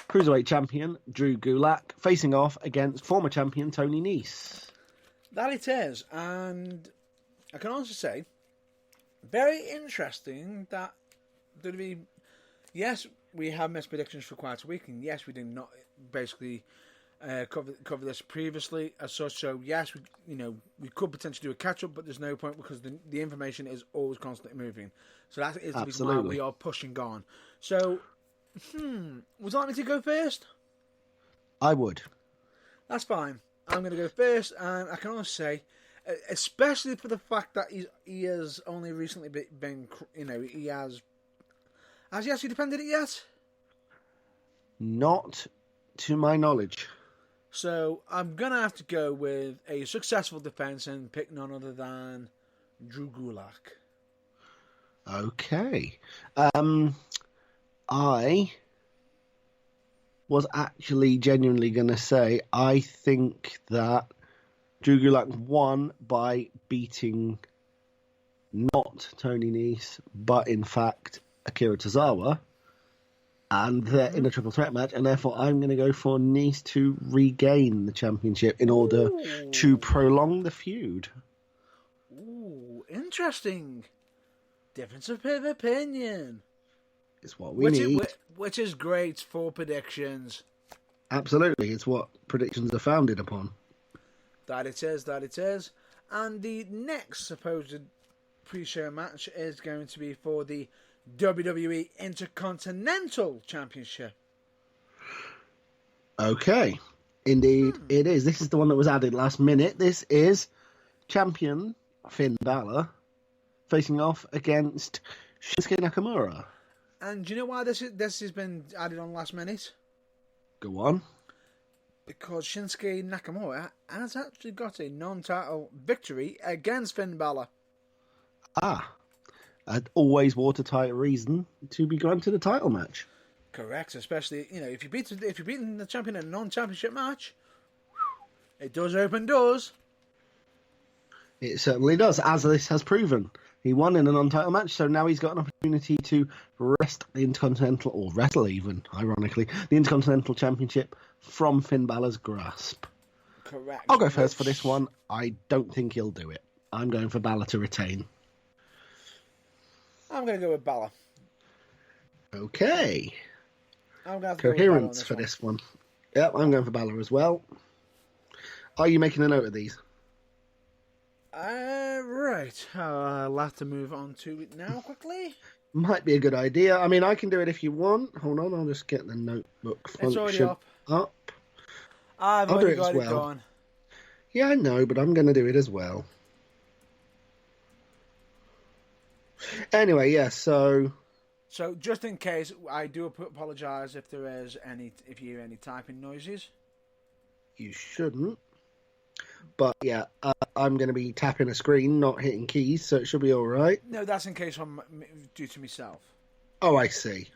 Cruiserweight Champion Drew Gulak facing off against former champion Tony Nese. That it is, and I can also say, very interesting that WWE, yes, we have missed predictions for quite a week, and yes, we did not basically cover this previously as such. So yes, we could potentially do a catch up, but there's no point because the information is always constantly moving. So that is the reason why we are pushing on. So, would you like me to go first? I would. That's fine. I'm going to go first, and I can also say, especially for the fact that he has only recently been, he has he actually defended it yet? Not to my knowledge. So I'm going to have to go with a successful defense and pick none other than Drew Gulak. Okay. I was actually genuinely going to say I think that Drew Gulak won by beating not Tony Nese, but in fact Akira Tozawa, and they're in a triple threat match, and therefore I'm going to go for Nese to regain the championship in order to prolong the feud. Ooh, interesting. Difference of opinion. It's what we need. Which is great for predictions. Absolutely, it's what predictions are founded upon. That it is. And the next supposed pre-show match is going to be for the WWE Intercontinental Championship. Okay. Indeed, it is. This is the one that was added last minute. This is champion Finn Balor facing off against Shinsuke Nakamura. And do you know why this has been added on last minute? Go on. Because Shinsuke Nakamura has actually got a non-title victory against Finn Balor. Ah, an always watertight reason to be granted a title match. Correct, especially if you're beating the champion in a non-championship match, it does open doors. It certainly does, as this has proven. He won in a non-title match, so now he's got an opportunity to wrest the Intercontinental, or wrestle even, ironically, the Intercontinental Championship from Finn Balor's grasp. Correct. I'll go first for this one. I don't think he'll do it. I'm going for Balor to retain. I'm going to go with Balor. Okay. I'm going to have to go with Coherence Balor for this one. Yep, I'm going for Balor as well. Are you making a note of these? Right. I'll have to move on to it now quickly. Might be a good idea. I mean, I can do it if you want. Hold on, I'll just get the notebook function It's already up. up. I've I'll already do it as got it well. going. Yeah, I know, but I'm going to do it as well. Anyway, yeah, so just in case, I do apologise if you hear any typing noises. you shouldn't. But yeah, I'm going to be tapping a screen, not hitting keys, so it should be all right. No, that's in case I'm due to myself. Oh, I see.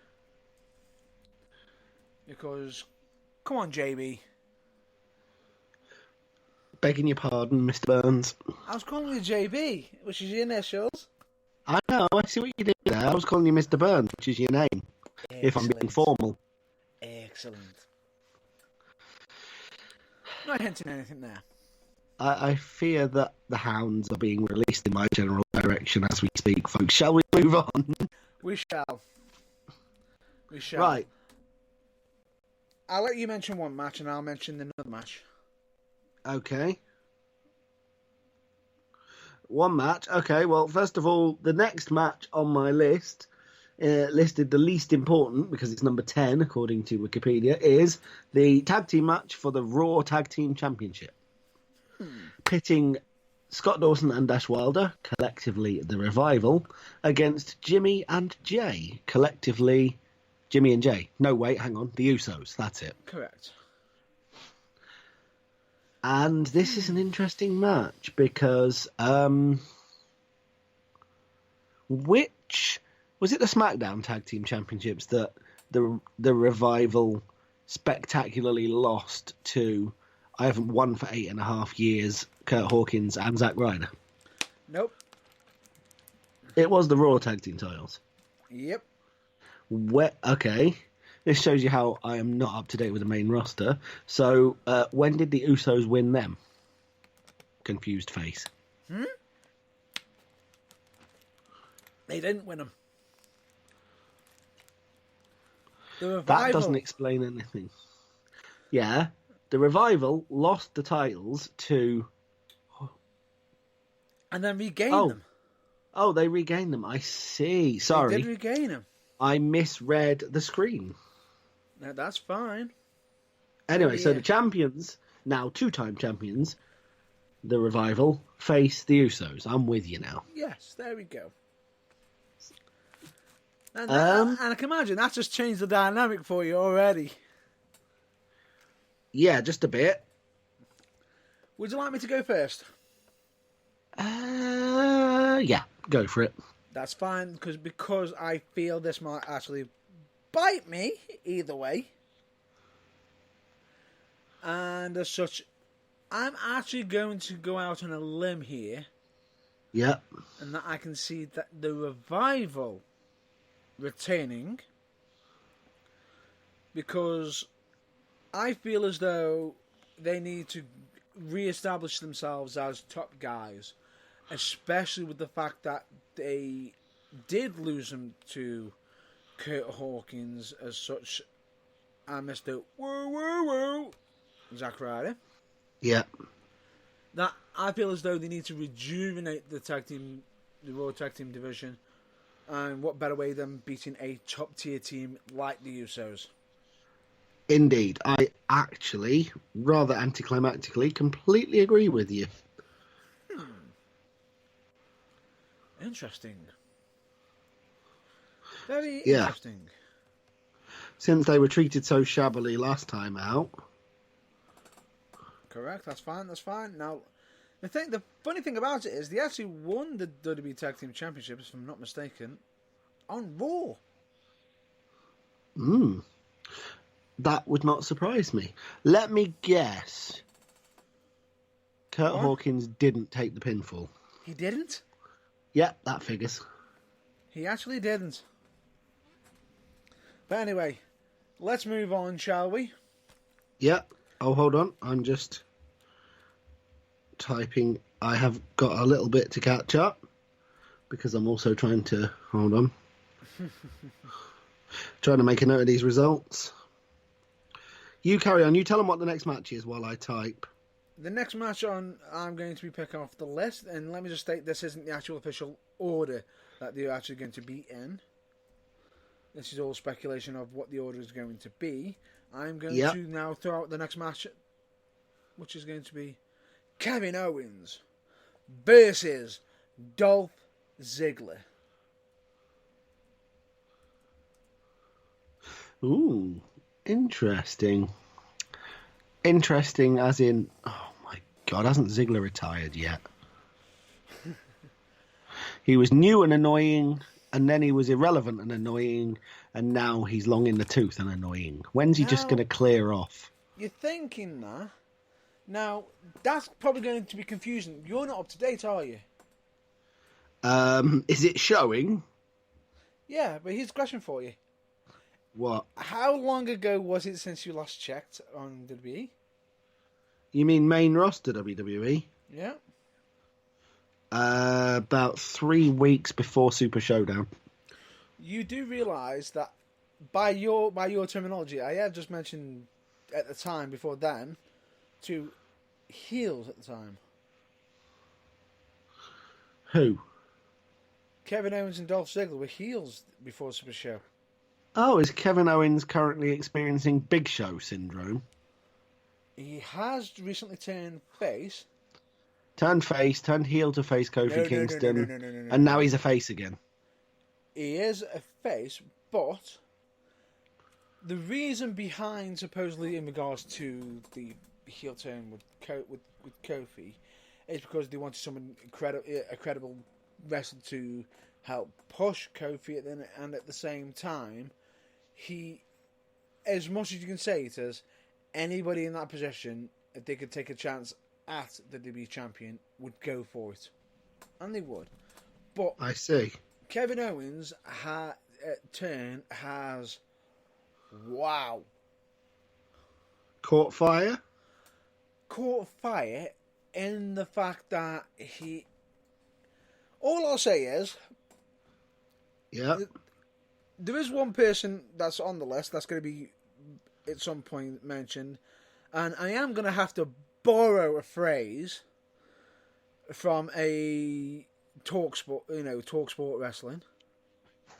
Because, come on, JB. Begging your pardon, Mr. Burns. I was calling you JB, which is your initials. I know, I see what you did there. I was calling you Mr. Burns, which is your name, if I'm being formal. Excellent. Not hinting anything there. I fear that the hounds are being released in my general direction as we speak, folks. Shall we move on? We shall. Right. I'll let you mention one match and I'll mention another match. Okay. One match. Okay, well, first of all, the next match on my list, listed the least important, because it's number 10, according to Wikipedia, is the tag team match for the Raw Tag Team Championship. Pitting Scott Dawson and Dash Wilder, collectively the Revival, against Jimmy and Jay, collectively Jimmy and Jay. No, wait, hang on. The Usos, that's it. Correct. And this is an interesting match because which was it, the SmackDown Tag Team Championships that the Revival spectacularly lost to, I haven't won for 8.5 years, Kurt Hawkins and Zack Ryder? Nope. It was the Raw Tag Team titles. Yep. Okay. This shows you how I am not up to date with the main roster. So, when did the Usos win them? Confused face. They didn't win them. The Revival. That doesn't explain anything. Yeah, the Revival lost the titles to... And then regained them. Oh, they regained them. I see. Sorry. They did regain them. I misread the screen. No, that's fine. Anyway, so yeah. the champions, now two-time champions, the Revival, face the Usos. I'm with you now. Yes, there we go. And I can imagine that just changed the dynamic for you already. Yeah, just a bit. Would you like me to go first? Yeah, go for it. That's fine, because I feel this might actually bite me either way. And as such, I'm actually going to go out on a limb here. Yep. And that I can see that the Revival retaining, because I feel as though they need to re-establish themselves as top guys, especially with the fact that they did lose them to Kurt Hawkins as such, and Mr. Woo Woo Woo Zack Ryder. Yep. That I feel as though they need to rejuvenate the Raw Tag Team division, and what better way than beating a top tier team like the Usos? Indeed. I actually, rather anticlimactically, completely agree with you. Interesting. Very Yeah. interesting. Since they were treated so shabbily last time out, Correct. That's fine. That's fine. Now, the funny thing about it is they actually won the WWE Tag Team Championships, if I'm not mistaken, on Raw. That would not surprise me. Let me guess. Kurt Hawkins didn't take the pinfall. He didn't? Yeah, that figures. He actually didn't. But anyway, let's move on, shall we? Yeah. Oh, hold on. I'm just typing. I have got a little bit to catch up because I'm also trying to... Hold on. Trying to make a note of these results. You carry on. You tell them what the next match is while I type. The next match I'm going to be picking off the list, and let me just state this isn't the actual official order that they're actually going to be in. This is all speculation of what the order is going to be. I'm going to now throw out the next match, which is going to be Kevin Owens versus Dolph Ziggler. Ooh, interesting. Interesting as in, oh my God, hasn't Ziggler retired yet? He was new and annoying, and then he was irrelevant and annoying, and now he's long in the tooth and annoying. When's he just going to clear off? You're thinking that. Now, that's probably going to be confusing. You're not up to date, are you? Is it showing? Yeah, but here's a question for you. What? How long ago was it since you last checked on WWE? You mean main roster WWE? Yeah. About 3 weeks before Super Showdown. You do realise that by your terminology, I have just mentioned at the time before then to heels at the time. Who? Kevin Owens and Dolph Ziggler were heels before Super Show. Oh, is Kevin Owens currently experiencing Big Show syndrome? He has recently turned face. Turned heel to face Kofi Kingston, and now he's a face again. He is a face, but the reason behind, supposedly in regards to the heel turn with Kofi, is because they wanted someone a credible wrestler to help push Kofi, and at the same time, he, as much as you can say it as, anybody in that position, if they could take a chance at the WWE champion, would go for it. And they would. But I see. Kevin Owens' turn has... Wow. Caught fire? Caught fire in the fact that he... All I'll say is... Yeah. There is one person that's on the list that's going to be at some point mentioned, and I am going to have to borrow a phrase from a TalkSport Wrestling.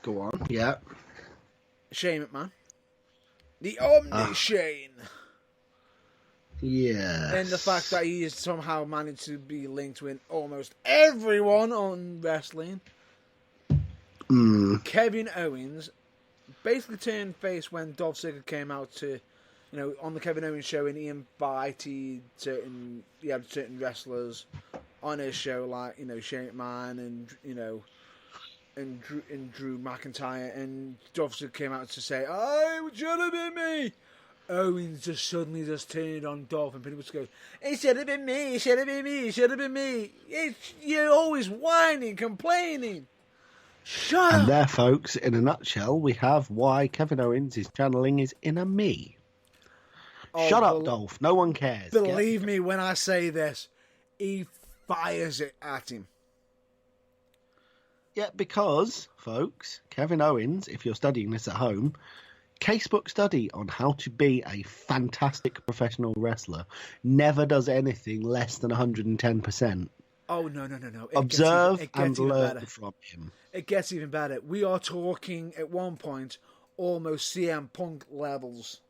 Go on. Yeah. Shane McMahon. The Omni Shane. Yeah. And the fact that he has somehow managed to be linked with almost everyone on wrestling. Kevin Owens basically turned face when Dolph Ziggler came out to, on the Kevin Owens show, and he invited certain wrestlers on his show, like, Shane McMahon and Drew McIntyre, and Dolph Ziggler came out to say, "Oh, it should have been me." Owens just suddenly turned on Dolph, and people just go, "It should have been me, it should have been me, it should have been me." You're always whining, complaining. Shut up. And there, folks, in a nutshell, we have why Kevin Owens is channeling his inner me. Shut up, Dolph. No one cares. Believe me when I say this, he fires it at him. Yeah, because, folks, Kevin Owens, if you're studying this at home, casebook study on how to be a fantastic professional wrestler, never does anything less than 110%. Oh, no. Observe and learn from him. It gets even better. We are talking, at one point, almost CM Punk levels.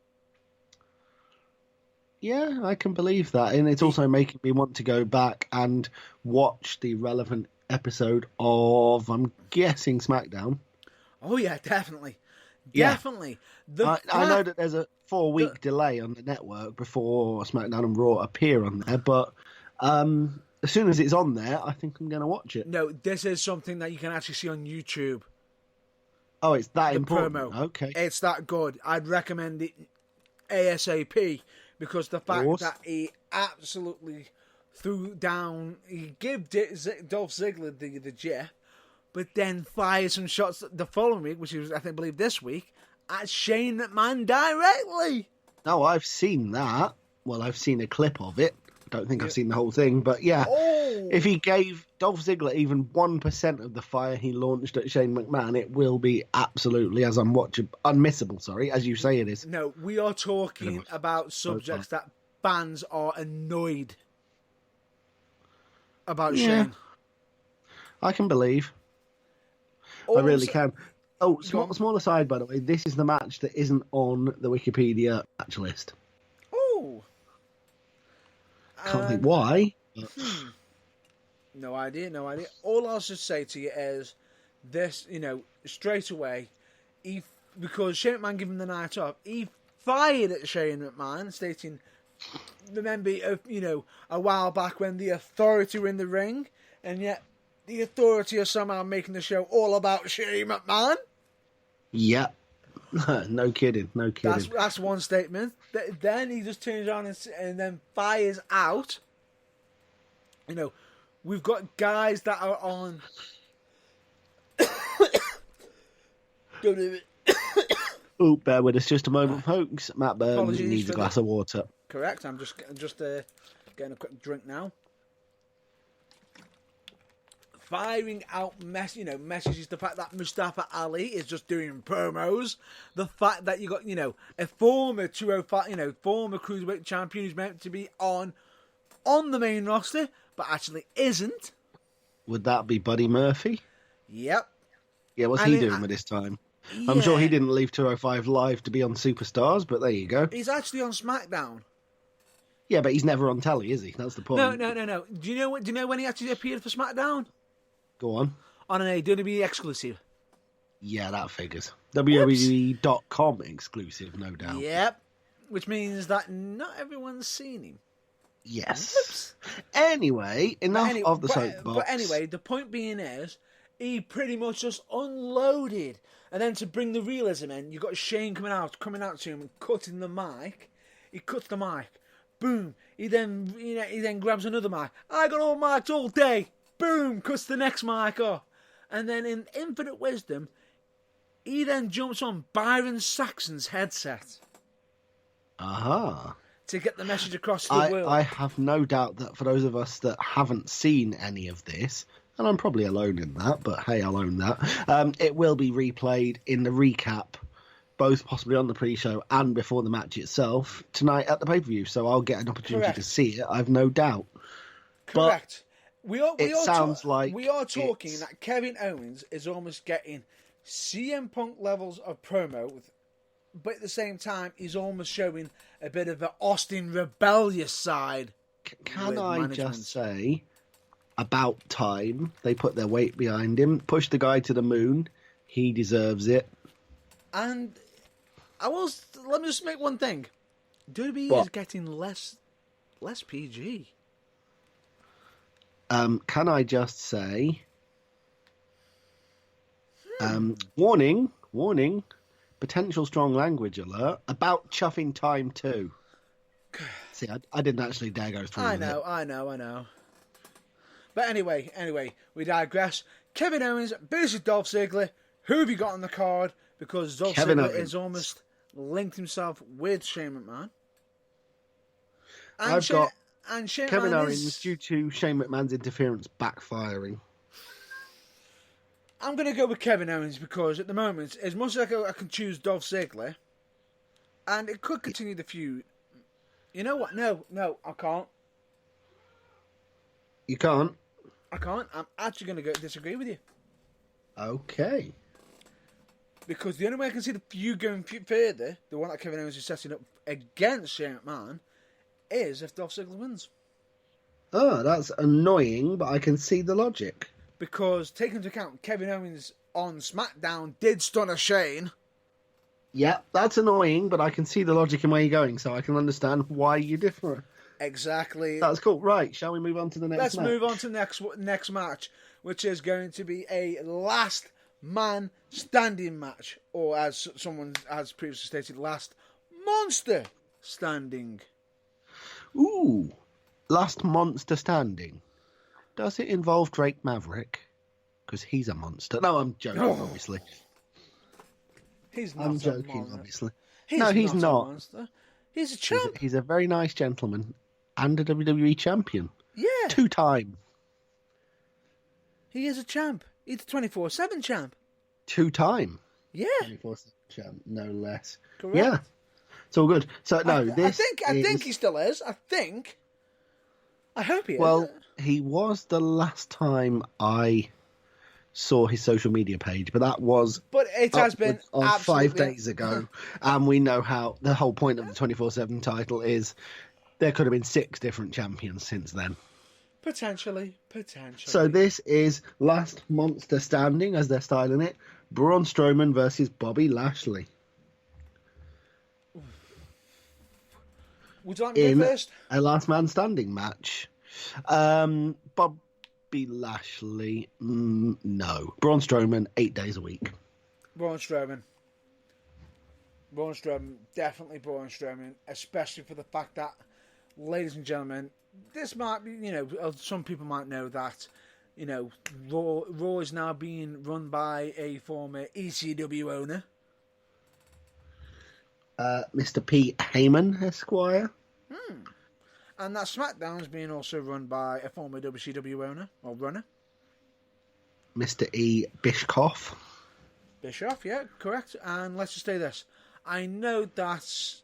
Yeah, I can believe that. And it's also making me want to go back and watch the relevant episode of, I'm guessing, SmackDown. Oh, yeah, definitely. Yeah. Definitely. I know that there's a 4-week delay on the network before SmackDown and Raw appear on there, but as soon as it's on there, I think I'm going to watch it. No, this is something that you can actually see on YouTube. Oh, it's that The important. promo. Okay. It's that good. I'd recommend it ASAP because the fact that he absolutely threw down, he gave Dolph Ziggler the Jeff, but then fired some shots the following week, which was, I believe this week, at Shane McMahon directly. No, I've seen that. Well, I've seen a clip of it. I don't think I've seen the whole thing, but yeah. Oh. If he gave Dolph Ziggler even 1% of the fire he launched at Shane McMahon, it will be absolutely, as I'm watching, unmissable, sorry, as you say it is. No, we are talking about subjects that fans are annoyed about Shane. I can believe. I really can. Oh, small aside, by the way, this is the match that isn't on the Wikipedia match list. Oh. Can't think why. No idea. All I'll just say to you is this, straight away, because Shane McMahon gave him the night off, he fired at Shane McMahon, stating, remember, a while back when the Authority were in the ring, and yet the Authority are somehow making the show all about Shane McMahon? Yeah. No kidding. That's one statement. Then he just turns around and then fires out. We've got guys that are on. Oh, bear with us just a moment, folks. Matt Burns needs a glass of water. Correct. I'm just getting a quick drink now. Firing out messages. The fact that Mustafa Ali is just doing promos. The fact that you got a former 205 former cruiserweight champion who's meant to be on the main roster but actually isn't. Would that be Buddy Murphy? Yep. Yeah, what's he doing with his time? Yeah. I'm sure he didn't leave 205 Live to be on Superstars, but there you go. He's actually on SmackDown. Yeah, but he's never on telly, is he? That's the point. No. Do you know when he actually appeared for SmackDown? Go on. On an WWE exclusive. Yeah, that figures. WWE.com exclusive, no doubt. Yep. Which means that not everyone's seen him. Yes. Whoops. Anyway, enough of the soapbox. But anyway, the point being is, he pretty much just unloaded. And then to bring the realism in, you've got Shane coming out to him and cutting the mic. He cuts the mic. Boom. He then grabs another mic. I got all mics all day. Boom. Cuts the next mic off. And then in infinite wisdom, he then jumps on Byron Saxon's headset. Aha. To get the message across to the world. I have no doubt that for those of us that haven't seen any of this, and I'm probably alone in that, but hey, I'll own that, it will be replayed in the recap, both possibly on the pre-show and before the match itself, tonight at the pay-per-view, so I'll get an opportunity to see it, I've no doubt. Correct. But we are talking that Kevin Owens is almost getting CM Punk levels of promo, but at the same time, he's almost showing a bit of an Austin rebellious side. Can I just say, about time they put their weight behind him, push the guy to the moon. He deserves it. And let me just make one thing. WWE is getting less PG. Can I just say, warning, potential strong language alert about chuffing time too. See, I didn't actually dare go through I know. But anyway, we digress. Kevin Owens versus Dolph Ziggler. Who have you got on the card? Because Dolph Ziggler has almost linked himself with Shane McMahon. I've got Shane Kevin McMahon Owens due to Shane McMahon's interference backfiring. I'm going to go with Kevin Owens because at the moment, as much as I can choose Dolph Ziggler, and it could continue the feud. You know what? No, I can't. You can't? I can't. I'm actually going to disagree with you. Okay. Because the only way I can see the feud going further, the one that Kevin Owens is setting up against Shane McMahon, is if Dolph Ziggler wins. Oh, that's annoying, but I can see the logic. Because, taking into account, Kevin Owens on SmackDown did stun a Shane. Yeah, that's annoying, but I can see the logic in where you're going, so I can understand why you differ. Exactly. That's cool. Right, shall we move on to the next Let's match? move on to the next match, which is going to be a last man standing match, or as someone has previously stated, last monster standing. Ooh, last monster standing. Does it involve Drake Maverick? Because he's a monster. No, I'm joking, obviously. He's not I'm joking, monster. obviously. He's No, he's not. not. A monster. He's a champ. He's a very nice gentleman and a WWE champion. Yeah. 2-time. He is a champ. He's a 24/7 champ. 2-time. Yeah. 24/7 champ, no less. Correct. Yeah. It's all good. So, no, I think he still is. I think. I hope he is. Well, he was the last time I saw his social media page, but that was but it has been on 5 absolutely... days ago, and we know how the whole point of the 24/7 title is. There could have been 6 different champions since then. Potentially. So this is last monster standing, as they're styling it. Braun Strowman versus Bobby Lashley. Would you like me to go first? A last man standing match. Bobby Lashley, no. Braun Strowman, 8 days a week. Braun Strowman, definitely Braun Strowman, especially for the fact that, ladies and gentlemen, this might be, some people might know that, Raw is now being run by a former ECW owner. Mr. P. Heyman, Esquire. And that SmackDown is being also run by a former WCW owner, or runner. Mr. E. Bischoff. Bischoff, yeah, correct. And let's just say this. I know that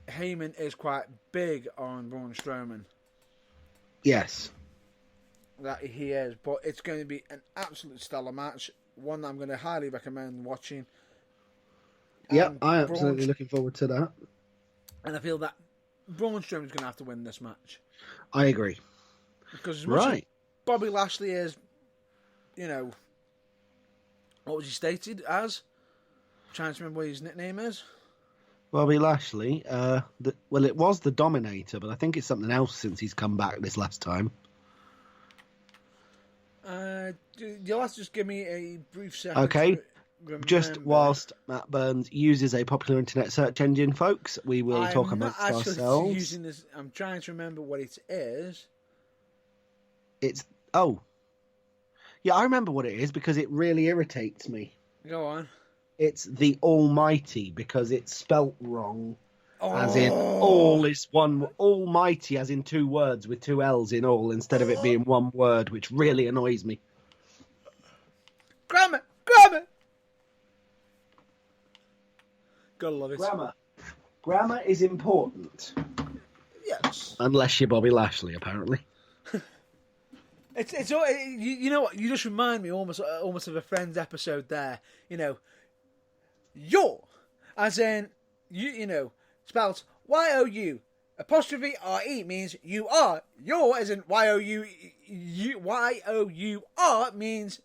Heyman is quite big on Braun Strowman. Yes. That he is, but it's going to be an absolute stellar match. One that I'm going to highly recommend watching. Yep, I'm absolutely looking forward to that. And I feel that Braun Strowman's going to have to win this match. I agree. Because as much as Bobby Lashley is, what was he stated as? I'm trying to remember what his nickname is. Bobby Lashley, it was the Dominator, but I think it's something else since he's come back this last time. You'll have to just give me a brief second. Okay. Just whilst Matt Burns uses a popular internet search engine, folks, we will talk amongst ourselves. Using this, I'm trying to remember what it is. Yeah, I remember what it is because it really irritates me. Go on. It's the Almighty because it's spelt wrong. As in, all is one, Almighty as in 2 words with 2 L's in all instead of it being 1 word, which really annoys me. Grammar! Gotta love it. Grammar is important. Yes. Unless you're Bobby Lashley, apparently. It's you know what? You just remind me almost of a Friends episode there. You're, as in spelled Y-O-U apostrophe R-E means you are. You're as in Y-O-U-R means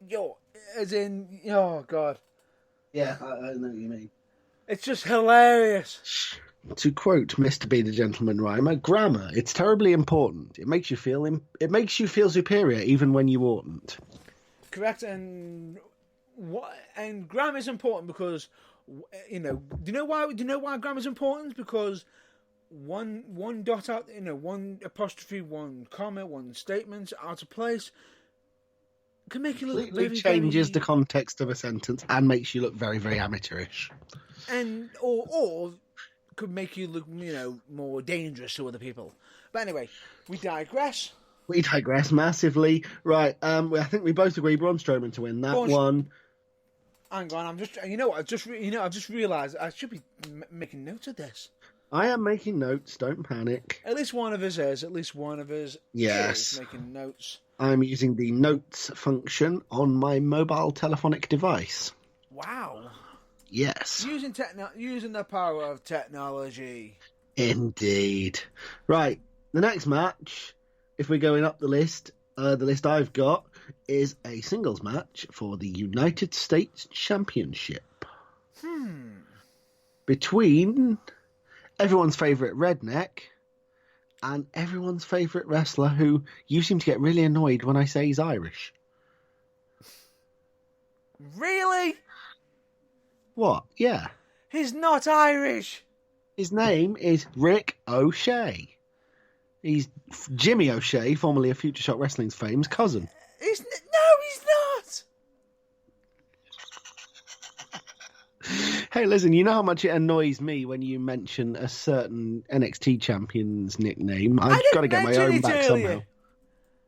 you're as in oh god. Yeah, I know what you mean. It's just hilarious. To quote Mr. B, the Gentleman Rhymer, grammar, it's terribly important. It makes you feel superior even when you oughtn't. Correct, and grammar is important because do you know why grammar is important? Because one dot out, one apostrophe, one comma, one statement out of place can make you look completely changes the context of a sentence and makes you look very, very amateurish. And or could make you look, more dangerous to other people. But anyway, we digress. We digress massively. Right, I think we both agree Braun Strowman to win that one. Hang on, I've just realised I should be making notes of this. I am making notes, don't panic. At least one of us is. Yes. Is making notes. I'm using the notes function on my mobile telephonic device. Wow. Yes. Using the power of technology. Indeed. Right, the next match, if we're going up the list I've got is a singles match for the United States Championship. Between everyone's favourite redneck and everyone's favourite wrestler who you seem to get really annoyed when I say he's Irish. Really? What? Yeah. He's not Irish. His name is Rick O'Shea. He's Jimmy O'Shea, formerly of Future Shock Wrestling's fame's cousin. He's not. Hey, listen, you know how much it annoys me when you mention a certain NXT champion's nickname? I've got to get my own back somehow.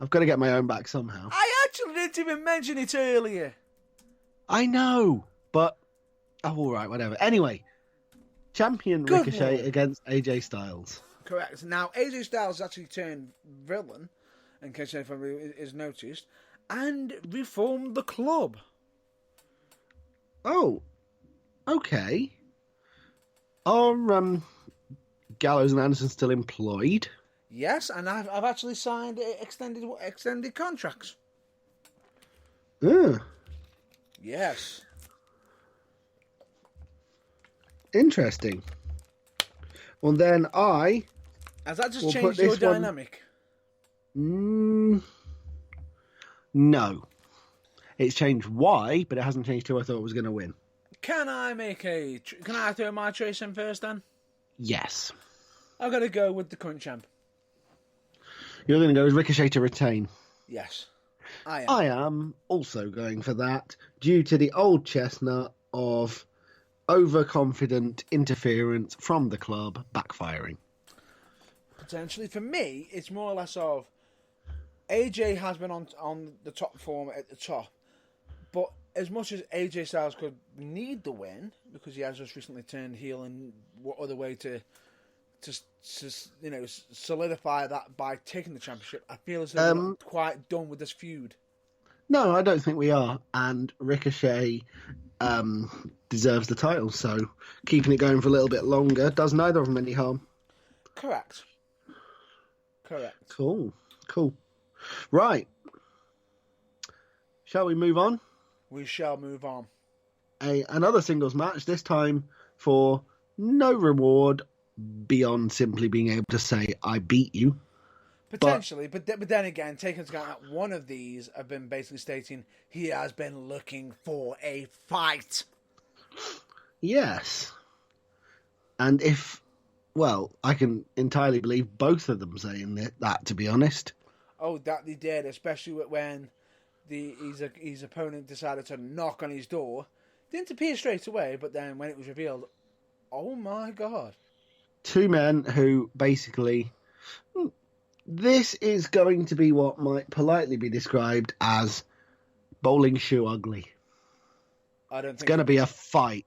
I've got to get my own back somehow. I actually didn't even mention it earlier. I know, but... Oh, all right, whatever. Anyway, champion Good Ricochet Lord. against AJ Styles. Correct. Now, AJ Styles actually turned villain, in case anyone is noticed, and reformed the club. Oh, okay. Are Gallows and Anderson still employed? Yes, and I've actually signed extended contracts. Yes. Interesting. Well, then Has that just We'll changed put your this one- dynamic? No. It's changed why, but it hasn't changed who I thought was going to win. Can I throw my choice in first then? Yes. I've got to go with the current champ. You're going to go with Ricochet to retain. Yes, I am. I am also going for that due to the old chestnut of overconfident interference from the club backfiring. Potentially, for me, it's more or less of AJ has been on the top form at the top, but as much as AJ Styles could need the win because he has just recently turned heel, and what other way to solidify that by taking the championship? I feel as though we're quite done with this feud. No, I don't think we are. And Ricochet deserves the title, so keeping it going for a little bit longer does neither of them any harm. Correct. Cool. Right. Shall we move on? We shall move on. Another singles match, this time for no reward beyond simply being able to say, I beat you. Potentially, but then again, take into account that one of these have been basically stating he has been looking for a fight. Yes. And I can entirely believe both of them saying that, to be honest. Oh, that they did, especially when his opponent decided to knock on his door. Didn't appear straight away, but then when it was revealed, oh my God. Two men who basically... This is going to be what might politely be described as bowling shoe ugly. I don't think it's going to be a fight.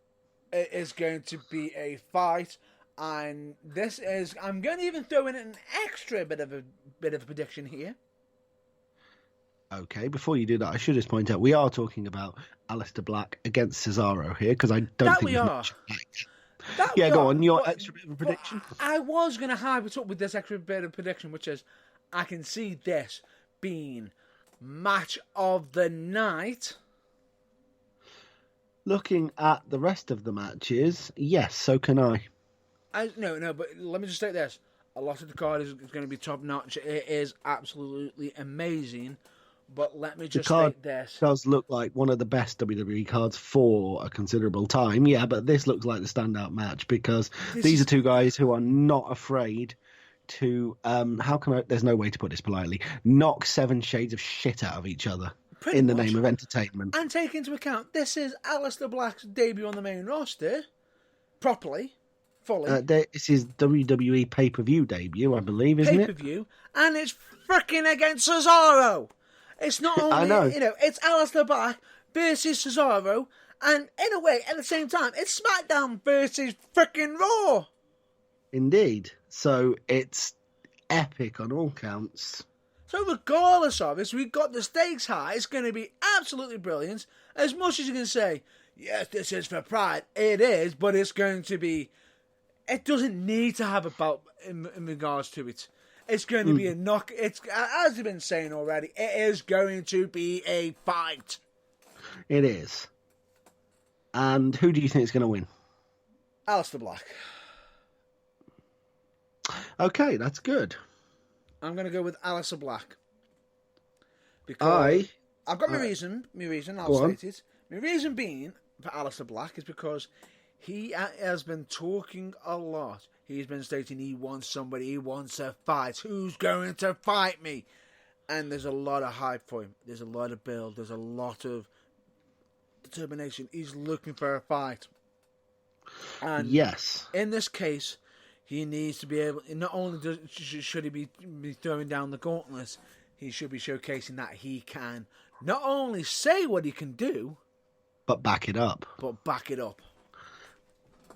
It is going to be a fight, and this is. I'm going to even throw in an extra bit of a prediction here. Okay, before you do that, I should just point out we are talking about Aleister Black against Cesaro here because I don't think we are. Yeah, go on. Your extra bit of a prediction. I was going to hype it up with this extra bit of prediction, which is I can see this being match of the night. Looking at the rest of the matches, yes, so can I. No, but let me just say this. A lot of the card is going to be top notch. It is absolutely amazing. But let me just state this. It does look like one of the best WWE cards for a considerable time. Yeah, but this looks like the standout match because these are two guys who are not afraid to, there's no way to put this politely, knock 7 shades of shit out of each other in the name of entertainment. And take into account, this is Aleister Black's debut on the main roster, fully. This is WWE pay-per-view debut, I believe, isn't it? Pay-per-view, and it's freaking against Cesaro. It's not only, I know. It's Aleister Black versus Cesaro, and in a way, at the same time, it's SmackDown versus freaking Raw. Indeed. So it's epic on all counts. So regardless of this, we've got the stakes high. It's going to be absolutely brilliant. As much as you can say, yes, this is for pride, it is, but it's going to be... It doesn't need to have a belt in regards to it. It's going to be a knock. It's, as you've been saying already, it is going to be a fight. It is. And who do you think is going to win? Aleister Black. Okay, that's good. I'm going to go with Aleister Black. Because I've got my reason. I'll state it. My reason being for Aleister Black is because he has been talking a lot. He's been stating he wants somebody, he wants a fight. Who's going to fight me? And there's a lot of hype for him. There's a lot of build. There's a lot of determination. He's looking for a fight. And yes, in this case, he needs to be able. Not only should he be throwing down the gauntlet, he should be showcasing that he can not only say what he can do, but back it up.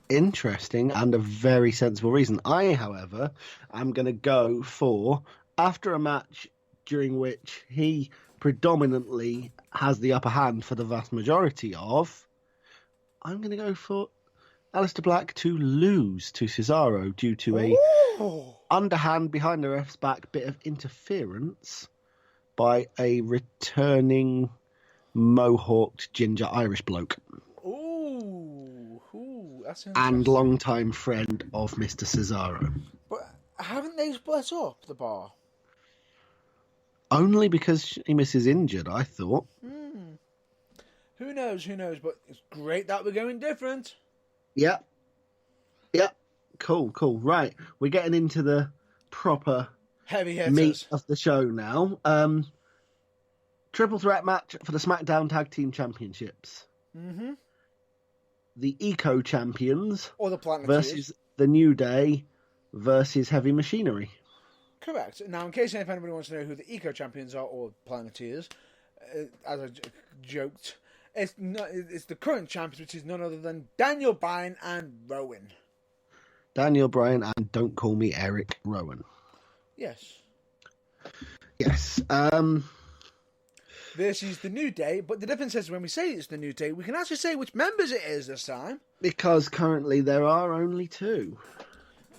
Interesting and a very sensible reason. I, however, am going to go for, after a match during which he predominantly has the upper hand for the vast majority of, I'm going to go for Aleister Black to lose to Cesaro due to a underhand behind the ref's back bit of interference by a returning mohawked ginger Irish bloke. That's and longtime friend of Mr. Cesaro. But haven't they split up the bar? Only because Sheamus is injured, I thought. Who knows, but it's great that we're going different. Yep. Cool. Right, we're getting into the proper heavy hitters meat of the show now. Triple threat match for the SmackDown Tag Team Championships. Mm-hmm. The Eco Champions or the Planeteers versus the New Day versus Heavy Machinery. Correct. Now, in case anybody wants to know who the Eco Champions are or Planeteers, as I joked, it's the current champions, which is none other than Daniel Bryan and Rowan. Daniel Bryan and don't call me Eric Rowan. Yes. Versus the New Day, but the difference is when we say it's the New Day, we can actually say which members it is this time. Because currently there are only two.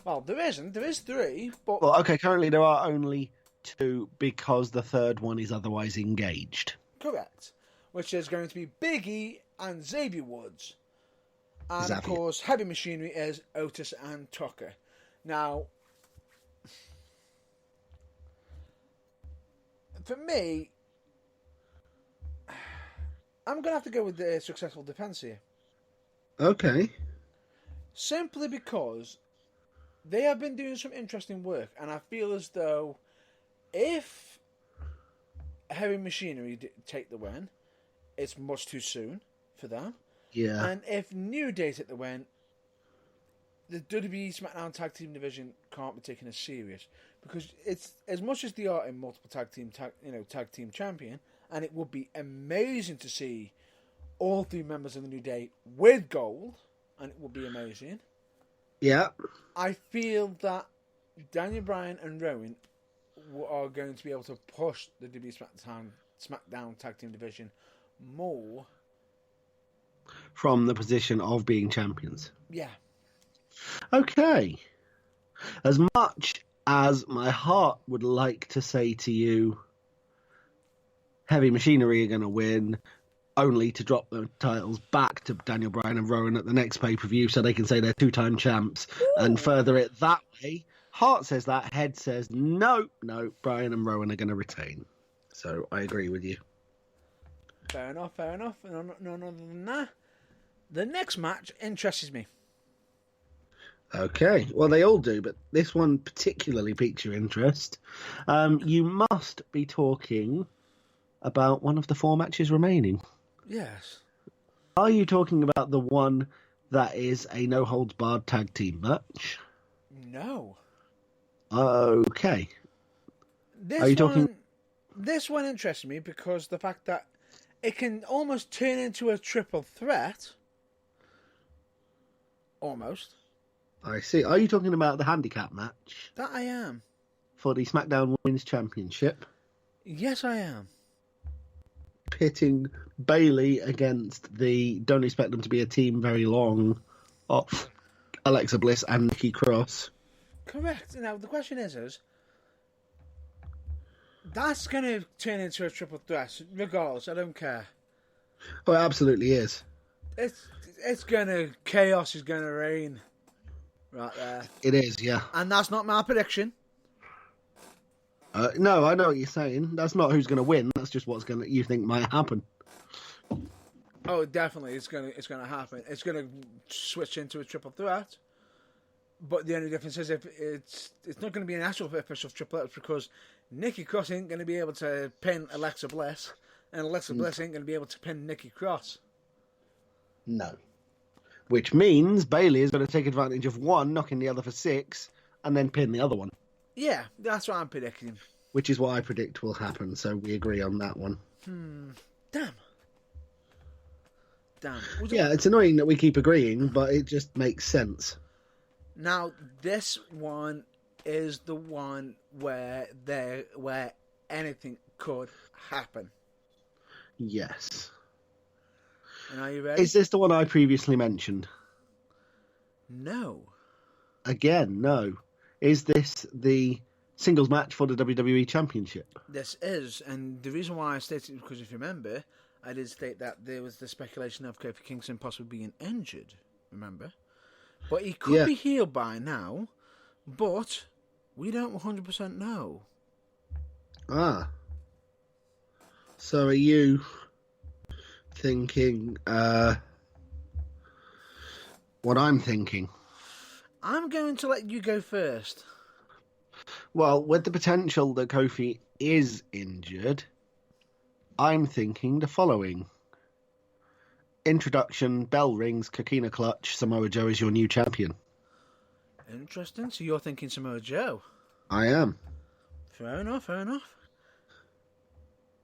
Well, there isn't. There is three, but... Well, okay, currently there are only two because the third one is otherwise engaged. Correct. Which is going to be Big E and Xavier Woods. And, Xavier. Of course, Heavy Machinery is Otis and Tucker. Now, for me, I'm going to have to go with the successful defense here. Okay. Simply because they have been doing some interesting work, and I feel as though if Heavy Machinery take the win, it's much too soon for them. Yeah. And if New Day take the win, the WWE SmackDown Tag Team division can't be taken as serious because it's as much as they are a multiple tag team champion, and it would be amazing to see all three members of the New Day with gold, and it would be amazing. Yeah. I feel that Daniel Bryan and Rowan are going to be able to push the WWE SmackDown Tag Team division more from the position of being champions. Yeah. Okay. As much as my heart would like to say to you, Heavy Machinery are going to win, only to drop the titles back to Daniel Bryan and Rowan at the next pay-per-view so they can say they're two-time champs and further it that way. Heart says that, head says no, Bryan and Rowan are going to retain. So I agree with you. Fair enough. No, other than that, the next match interests me. Okay, well they all do, but this one particularly piques your interest. You must be talking about one of the 4 matches remaining. Yes. Are you talking about the one that is a no-holds-barred tag team match? No. Okay. This one interests me because the fact that it can almost turn into a triple threat. Almost. I see. Are you talking about the handicap match? That I am. For the SmackDown Women's Championship? Yes, I am. Pitting Bayley against the Don't Expect Them to Be a Team Very Long of Alexa Bliss and Nikki Cross. Correct. Now, the question is that's going to turn into a triple threat, regardless. I don't care. Oh, it absolutely is. chaos is gonna reign right there. It is, yeah. And that's not my prediction. No, I know what you're saying. That's not who's going to win. That's just what's going to you think might happen. Oh, definitely, it's gonna happen. It's gonna switch into a triple threat. But the only difference is if it's not going to be an actual official triple threat because Nikki Cross ain't going to be able to pin Alexa Bliss, and Alexa Bliss ain't going to be able to pin Nikki Cross. No. Which means Bayley is going to take advantage of one, knocking the other for 6, and then pin the other one. Yeah, that's what I'm predicting. Which is what I predict will happen, so we agree on that one. Damn. Yeah, it's annoying that we keep agreeing, but it just makes sense. Now, this one is the one where anything could happen. Yes. And are you ready? Is this the one I previously mentioned? No. Again, no. Is this the singles match for the WWE Championship? This is, and the reason why I stated it because if you remember, I did state that there was the speculation of Kofi Kingston possibly being injured. Remember, but he could be healed by now, but we don't 100% know. Ah. So are you thinking what I'm thinking? I'm going to let you go first. Well, with the potential that Kofi is injured, I'm thinking the following. Introduction, bell rings, Coquina clutch, Samoa Joe is your new champion. Interesting. So you're thinking Samoa Joe? I am. Fair enough.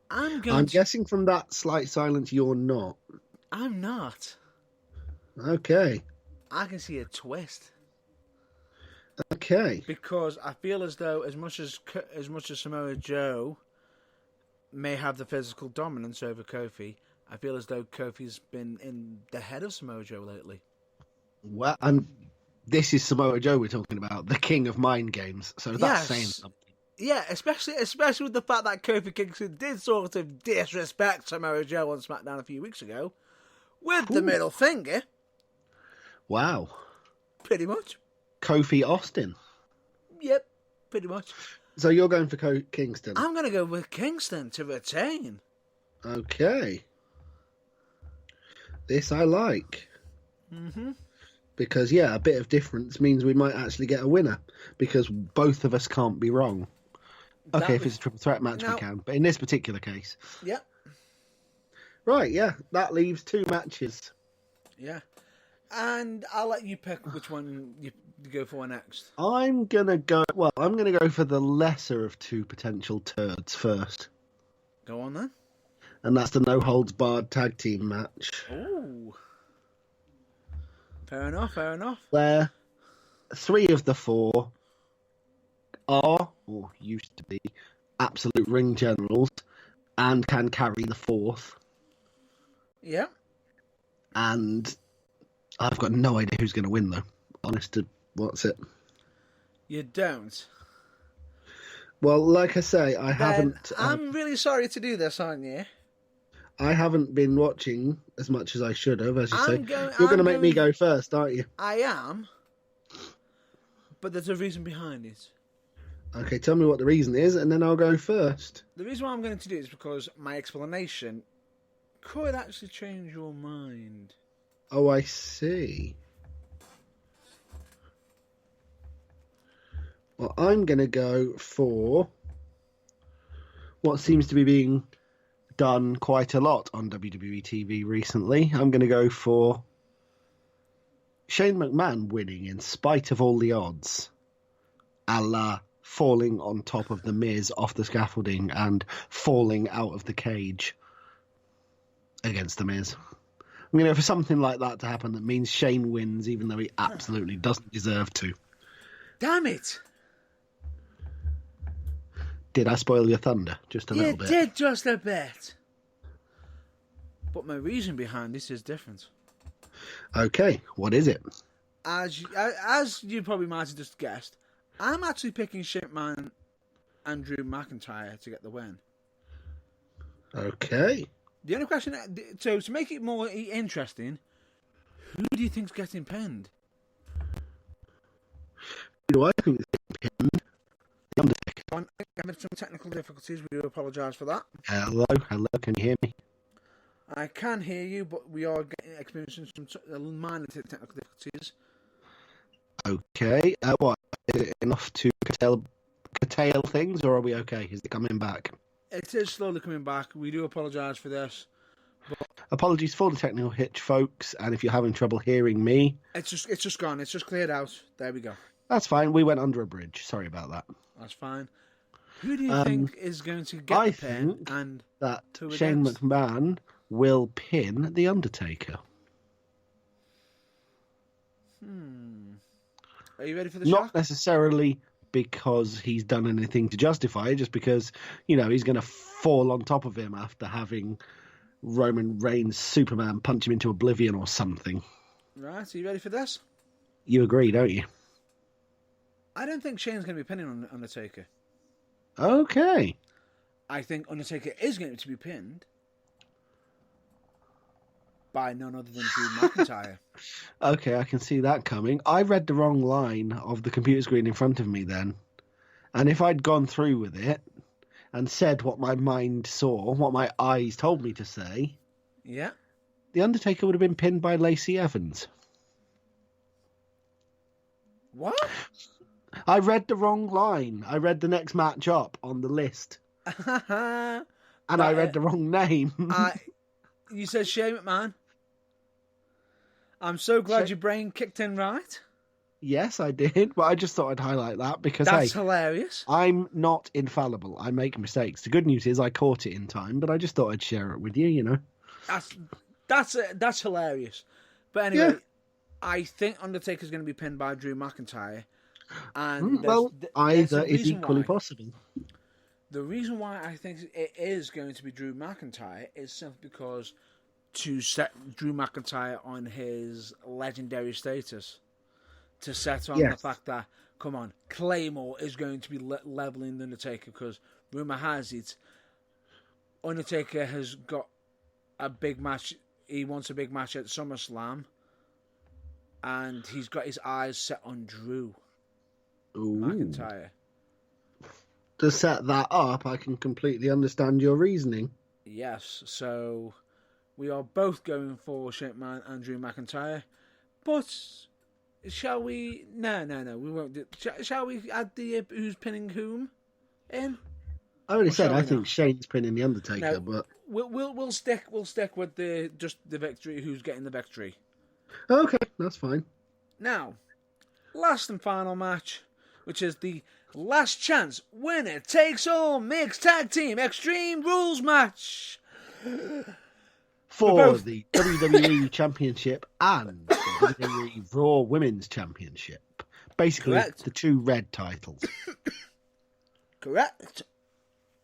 I'm guessing from that slight silence you're not. I'm not. Okay. I can see a twist. Okay. Because I feel as though as much as Samoa Joe may have the physical dominance over Kofi, I feel as though Kofi's been in the head of Samoa Joe lately. Well, and this is Samoa Joe we're talking about, the king of mind games. So that's saying something. Yeah, especially with the fact that Kofi Kingston did sort of disrespect Samoa Joe on SmackDown a few weeks ago with the middle finger. Wow. Pretty much. Kofi Austin. Yep, pretty much. So you're going for Kingston? I'm going to go with Kingston to retain. Okay. This I like. Mm-hmm. Because, yeah, a bit of difference means we might actually get a winner. Because both of us can't be wrong. Okay, if it's a triple threat match, we can. But in this particular case. Yeah. Right, yeah. That leaves 2 matches. Yeah. And I'll let you pick which one you go for next. I'm going to go for the lesser of 2 potential turds first. Go on then. And that's the no holds barred tag team match. Ooh. Fair enough. Where 3 of the 4 are, or used to be, absolute ring generals and can carry the 4th. Yeah. And I've got no idea who's going to win, though. Honest to what's it? You don't? Well, like I say, I haven't... I'm really sorry to do this, aren't you? I haven't been watching as much as I should have, as you say. You're going to make me go first, aren't you? I am. But there's a reason behind it. Okay, tell me what the reason is, and then I'll go first. The reason why I'm going to do it is because my explanation could actually change your mind. Oh, I see. Well, I'm going to go for what seems to be being done quite a lot on WWE TV recently. I'm going to go for Shane McMahon winning in spite of all the odds, a la falling on top of The Miz off the scaffolding and falling out of the cage against The Miz. I'm going to go for something like that to happen that means Shane wins even though he absolutely doesn't deserve to. Damn it! Did I spoil your thunder just a little bit? You did just a bit. But my reason behind this is different. Okay, what is it? As you probably might have just guessed, I'm actually picking Shane McMahon and Drew McIntyre to get the win. Okay. The only question, so to make it more interesting, Who do you think's getting pinned? Who do I think is getting pinned? The Undertaker. I'm having some technical difficulties. We do apologise for that. Hello, can you hear me? I can hear you, but we are experiencing some minor technical difficulties. Okay, what? Is it enough to curtail things, or are we okay? Is it coming back? It is slowly coming back. We do apologise for this. But Apologies for the technical hitch, folks, and if you're having trouble hearing me... It's just gone. It's just cleared out. There we go. That's fine. We went under a bridge. Sorry about that. That's fine. Who do you think is going to get the pin? And that Shane McMahon will pin The Undertaker. Are you ready for the Not shock? necessarily because he's done anything to justify it, just because, he's going to fall on top of him after having Roman Reigns' Superman punch him into oblivion or something. Right, are you ready for this? You agree, don't you? I don't think Shane's going to be pinning Undertaker. Okay. I think Undertaker is going to be pinned by none other than Drew McIntyre. Okay, I can see that coming. I read the wrong line of the computer screen in front of me then. And if I'd gone through with it and said what my mind saw, what my eyes told me to say, Yeah. The Undertaker would have been pinned by Lacey Evans. What? I read the wrong line. I read the next match up on the list. And I read the wrong name. You said Shane McMahon. I'm so glad your brain kicked in right. Yes, I did, but I just thought I'd highlight that because, That's hilarious. I'm not infallible. I make mistakes. The good news is I caught it in time, but I just thought I'd share it with you, That's hilarious. But anyway, I think Undertaker's going to be pinned by Drew McIntyre. And either is equally possible. The reason why I think it is going to be Drew McIntyre is simply because to set Drew McIntyre on his legendary status, to set on the fact that, come on, Claymore is going to be leveling the Undertaker, because rumour has it, Undertaker has got a big match. He wants a big match at SummerSlam, and he's got his eyes set on Drew McIntyre. To set that up, I can completely understand your reasoning. Yes, so we are both going for Shane McMahon and Drew McIntyre, but shall we? No, we won't. Shall we add the who's pinning whom in? I already said I think Shane's pinning the Undertaker, No, but we'll stick with the victory. Who's getting the victory? Okay, that's fine. Now, last and final match, which is the last chance winner takes all mixed tag team Extreme Rules match for the WWE Championship and the WWE Raw Women's Championship. Basically, Correct. The two red titles. Correct.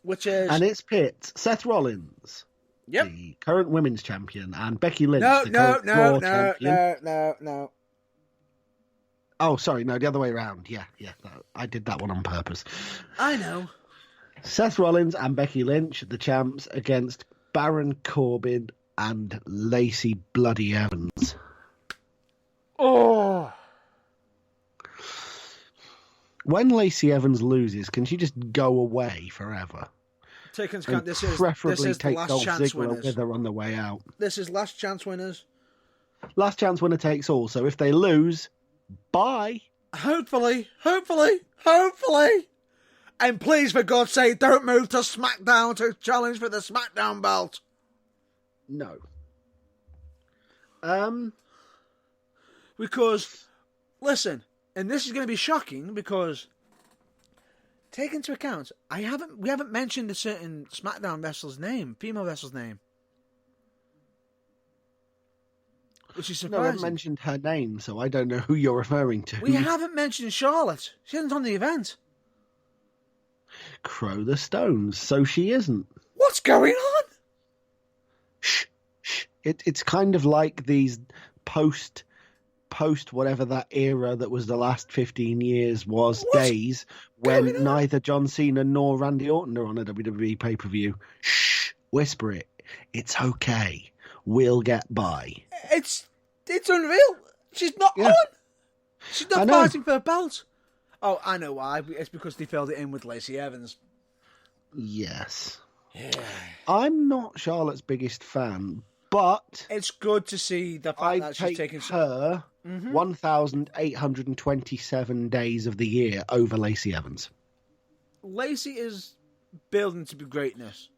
Which is... And it's pit Seth Rollins, the current women's champion, and Becky Lynch, the current Raw champion. No. Oh, sorry, no, the other way around. Yeah, I did that one on purpose. I know. Seth Rollins and Becky Lynch, the champs, against Baron Corbin and Lacey Bloody Evans. Oh! When Lacey Evans loses, can she just go away forever? Take into account, this is take the last Dolph chance Ziggler winners. with her on the way out. This is last chance winners. Last chance winner takes all. So if they lose, bye. Hopefully. And please, for God's sake, don't move to SmackDown to challenge for the SmackDown belt. No. Because, listen, and this is going to be shocking because, take into account, we haven't mentioned a certain SmackDown wrestler's name, female wrestler's name. Which is surprising. No, I haven't mentioned her name, so I don't know who you're referring to. We haven't mentioned Charlotte. She isn't on the event. Crow the Stones, so she isn't. What's going on? Shh. It's kind of like these post whatever that era that was the last 15 years was days when neither John Cena nor Randy Orton are on a WWE pay-per-view. Shh, whisper it. It's okay. We'll get by. It's unreal. She's not Yeah. on. She's I not know. fighting for a belt. Oh, I know why. It's because they filled it in with Lacey Evans. Yes. Yeah. I'm not Charlotte's biggest fan, but It's good to see the fact I that she's take taking... her 1,827 days of the year over Lacey Evans. Lacey is building to be greatness.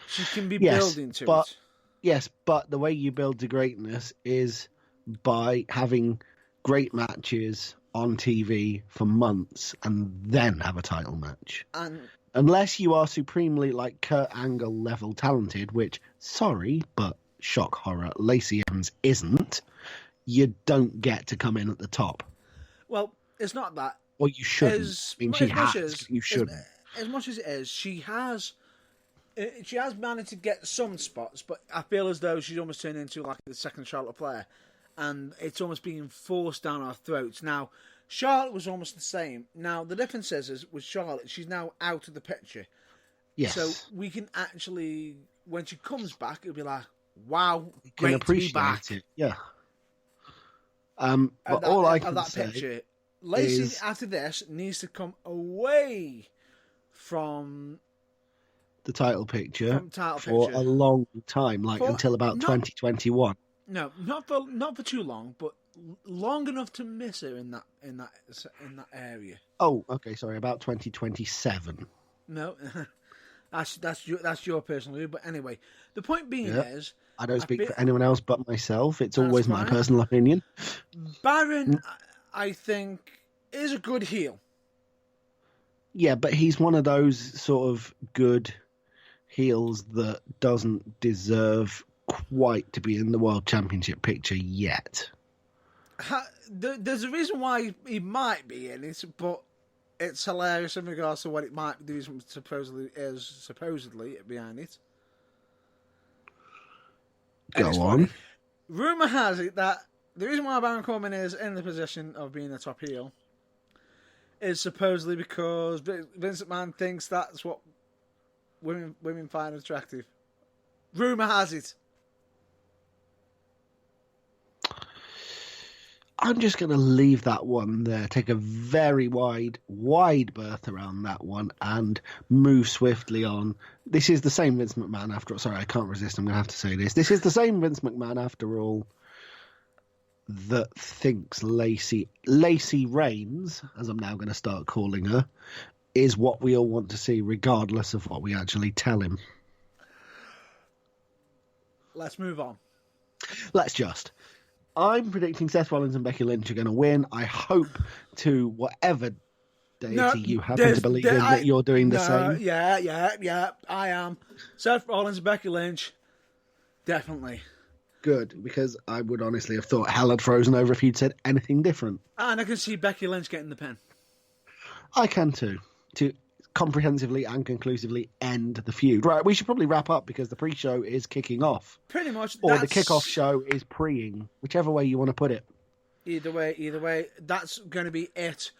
She can be Yes, building to but it. Yes, but the way you build to greatness is by having great matches on TV for months and then have a title match. And Unless you are supremely like Kurt Angle level talented, which, sorry, but shock horror, Lacey Evans isn't, you don't get to come in at the top. well, it's not that. Or you shouldn't. As, I mean, as she much has. as You shouldn't. As much as it is, she has managed to get some spots, but I feel as though she's almost turned into like the second Charlotte Flair, and it's almost being forced down our throats. Now, Charlotte was almost the same. Now, the difference is with Charlotte, she's now out of the picture. Yes. So we can actually, when she comes back, it'll be like, wow, can great appreciate to be back. it. Yeah. But all I can say picture. Lacey, is after this, needs to come away from the title picture title for picture. a long time, like For- until about not- 2021. No, not for too long, but long enough to miss her in that area. Oh, okay, sorry, about 2027. No, that's your personal view. But anyway, the point being Yeah. is, I don't speak feel- for anyone else but myself. It's That's always my fine. personal opinion. Baron, I think, is a good heel. Yeah, but he's one of those sort of good heels that doesn't deserve quite to be in the World Championship picture yet. There's a reason why he might be in it, but it's hilarious in regards to what it might be. Supposedly behind it. And Go it's on. funny. Rumor has it that the reason why Baron Corbin is in the position of being a top heel is supposedly because Vince McMahon thinks that's what women find attractive. Rumor has it. I'm just going to leave that one there, take a very wide berth around that one and move swiftly on. This is the same Vince McMahon after all. Sorry, I can't resist. I'm going to have to say this. This is the same Vince McMahon after all that thinks Lacey Reigns, as I'm now going to start calling her, is what we all want to see regardless of what we actually tell him. Let's move on. Let's just. I'm predicting Seth Rollins and Becky Lynch are going to win. I hope to whatever deity you happen to believe in that you're doing the same. Yeah, I am. Seth Rollins, Becky Lynch, definitely. Good, because I would honestly have thought hell had frozen over if you'd said anything different. And I can see Becky Lynch getting the pin. I can too, to comprehensively and conclusively end the feud. Right, we should probably wrap up because the pre-show is kicking off. Pretty much. Or the kickoff show is pre-ing, whichever way you want to put it. Either way, that's going to be it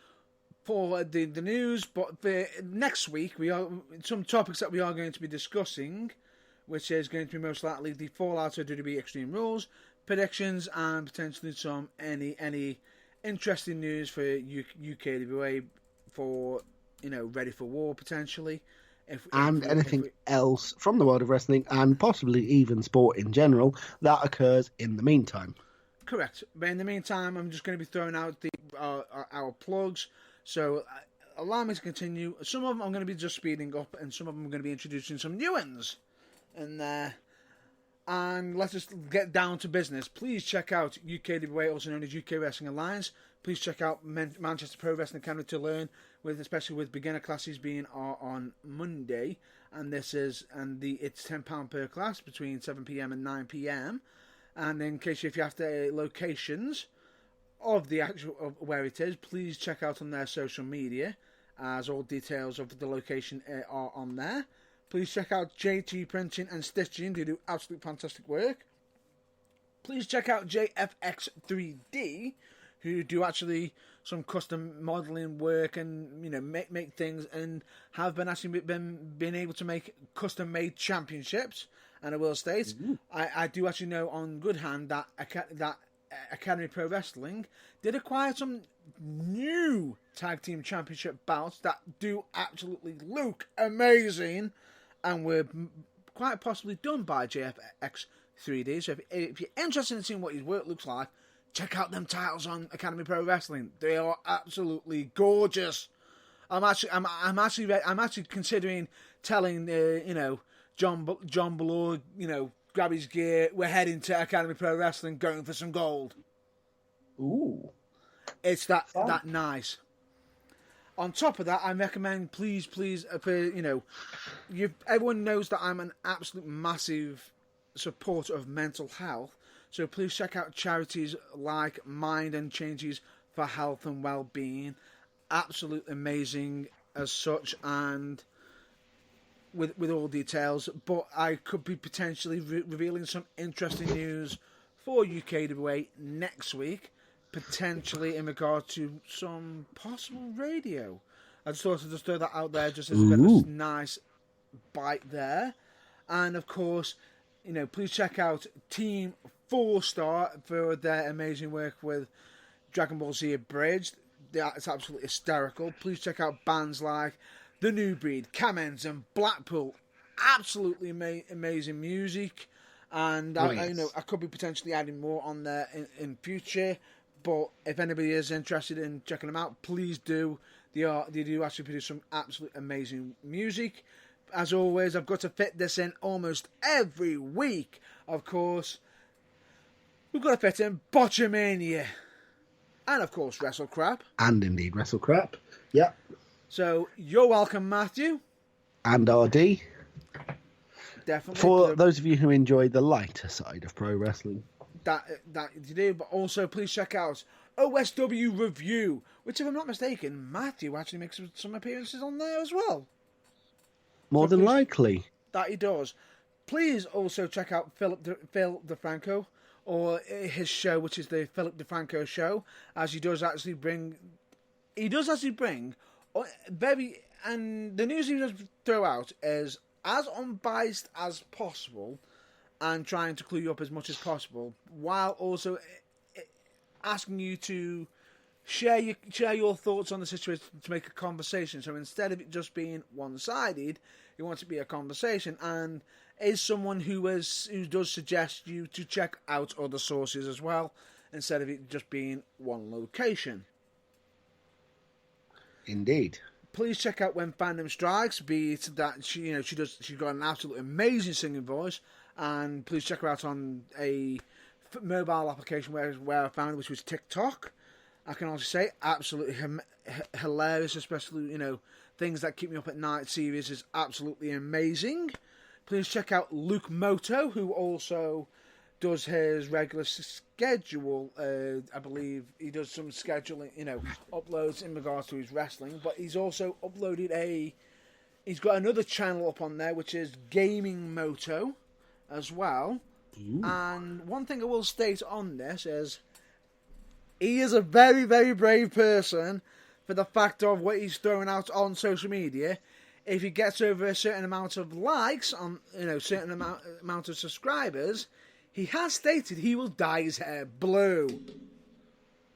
for the news. But for next week, we are some topics that we are going to be discussing, which is going to be most likely the fallout of WWE Extreme Rules, predictions, and potentially some any interesting news for UKWA for Ready for War potentially. Anything else from the world of wrestling and possibly even sport in general that occurs in the meantime. Correct. But in the meantime, I'm just going to be throwing out our plugs. So allow me to continue. Some of them I'm going to be just speeding up, and some of them I'm going to be introducing some new ones in there. And let's just get down to business. Please check out UKWA, also known as UK Wrestling Alliance. Please check out Manchester Pro Wrestling Academy to learn, especially with beginner classes being on Monday. And it's £10 per class between 7 PM and 9 PM. And in case if you have the locations of the actual of where it is, please check out on their social media, as all details of the location are on there. Please check out JT Printing and Stitching. They do absolutely fantastic work. Please check out JFX3D, who do actually some custom modeling work and make things, and have been able to make custom made championships. And I will state, I do actually know on good hand that Academy Pro Wrestling did acquire some new tag team championship bouts that do absolutely look amazing, and were quite possibly done by JFX 3D. So if you're interested in seeing what his work looks like, check out them titles on Academy Pro Wrestling. They are absolutely gorgeous. I'm actually considering telling John Ballor, grab his gear. We're heading to Academy Pro Wrestling, going for some gold. Ooh, it's that nice. On top of that, I recommend, please, everyone knows that I'm an absolute massive supporter of mental health. So please check out charities like Mind and Changes for Health and Wellbeing. Absolutely amazing as such, and with all details. But I could be potentially revealing some interesting news for UKWA next week, potentially in regard to some possible radio. I just thought I'd just throw that out there just as a bit of a nice bite there. And of course, please check out Team 4-Star for their amazing work with Dragon Ball Z Abridged. It's absolutely hysterical. Please check out bands like The New Breed, Kamens, and Blackpool. Absolutely amazing music. And I could be potentially adding more on there in future. But if anybody is interested in checking them out, please do. They do actually produce some absolute amazing music. As always, I've got to fit this in almost every week. Of course, we've got to fit in Botchamania. And of course, Wrestle Crap. And indeed, Wrestle Crap. Yep. So, you're welcome, Matthew. And RD. Definitely. For those of you who enjoy the lighter side of pro wrestling. That you do, but also please check out OSW Review, which, if I'm not mistaken, Matthew actually makes some appearances on there as well. More than likely. That he does. Please also check out Phil DeFranco, or his show, which is the Philip DeFranco Show, as he does actually bring and the news he does throw out is as unbiased as possible, and trying to clue you up as much as possible, while also asking you to share your thoughts on the situation to make a conversation. So instead of it just being one-sided, you want it to be a conversation, and is someone who does suggest you to check out other sources as well, instead of it just being one location. Indeed. Please check out When Fandom Strikes, be it that she's got an absolutely amazing singing voice, and please check her out on a mobile application where I found it, which was TikTok. I can also say absolutely hilarious, especially things that keep me up at night series is absolutely amazing. Please check out Luke Moto, who also does his regular schedule. I believe he does some scheduling, uploads in regards to his wrestling, but he's also uploaded he's got another channel up on there, which is Gaming Moto as well. Ooh. And one thing I will state on this is he is a very, very brave person for the fact of what he's throwing out on social media. If he gets over a certain amount of likes on, certain amount of subscribers, he has stated he will dye his hair blue.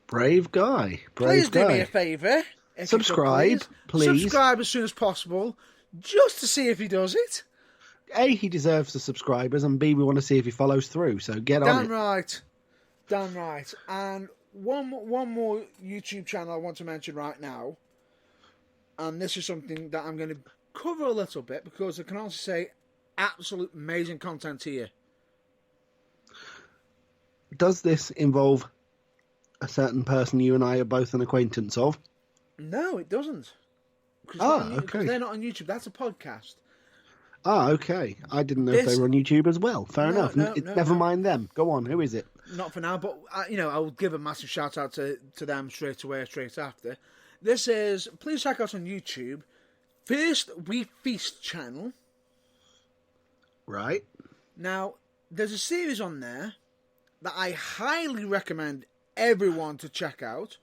Brave guy. Please do me a favour. Subscribe, please. Subscribe as soon as possible, just to see if he does it. A, he deserves the subscribers, and B, we want to see if he follows through, so get on it. Damn right. And one more YouTube channel I want to mention right now, and this is something that I'm going to cover a little bit, because I can also say absolute amazing content here. Does this involve a certain person you and I are both an acquaintance of? No, it doesn't. Okay. They're not on YouTube. That's a podcast. Okay. I didn't know if they were on YouTube as well. Fair enough. Never mind them. Go on. Who is it? Not for now, but I will give a massive shout out to them straight away, straight after. This is, please check out on YouTube, First We Feast channel. Right. Now, there's a series on there that I highly recommend everyone to check out.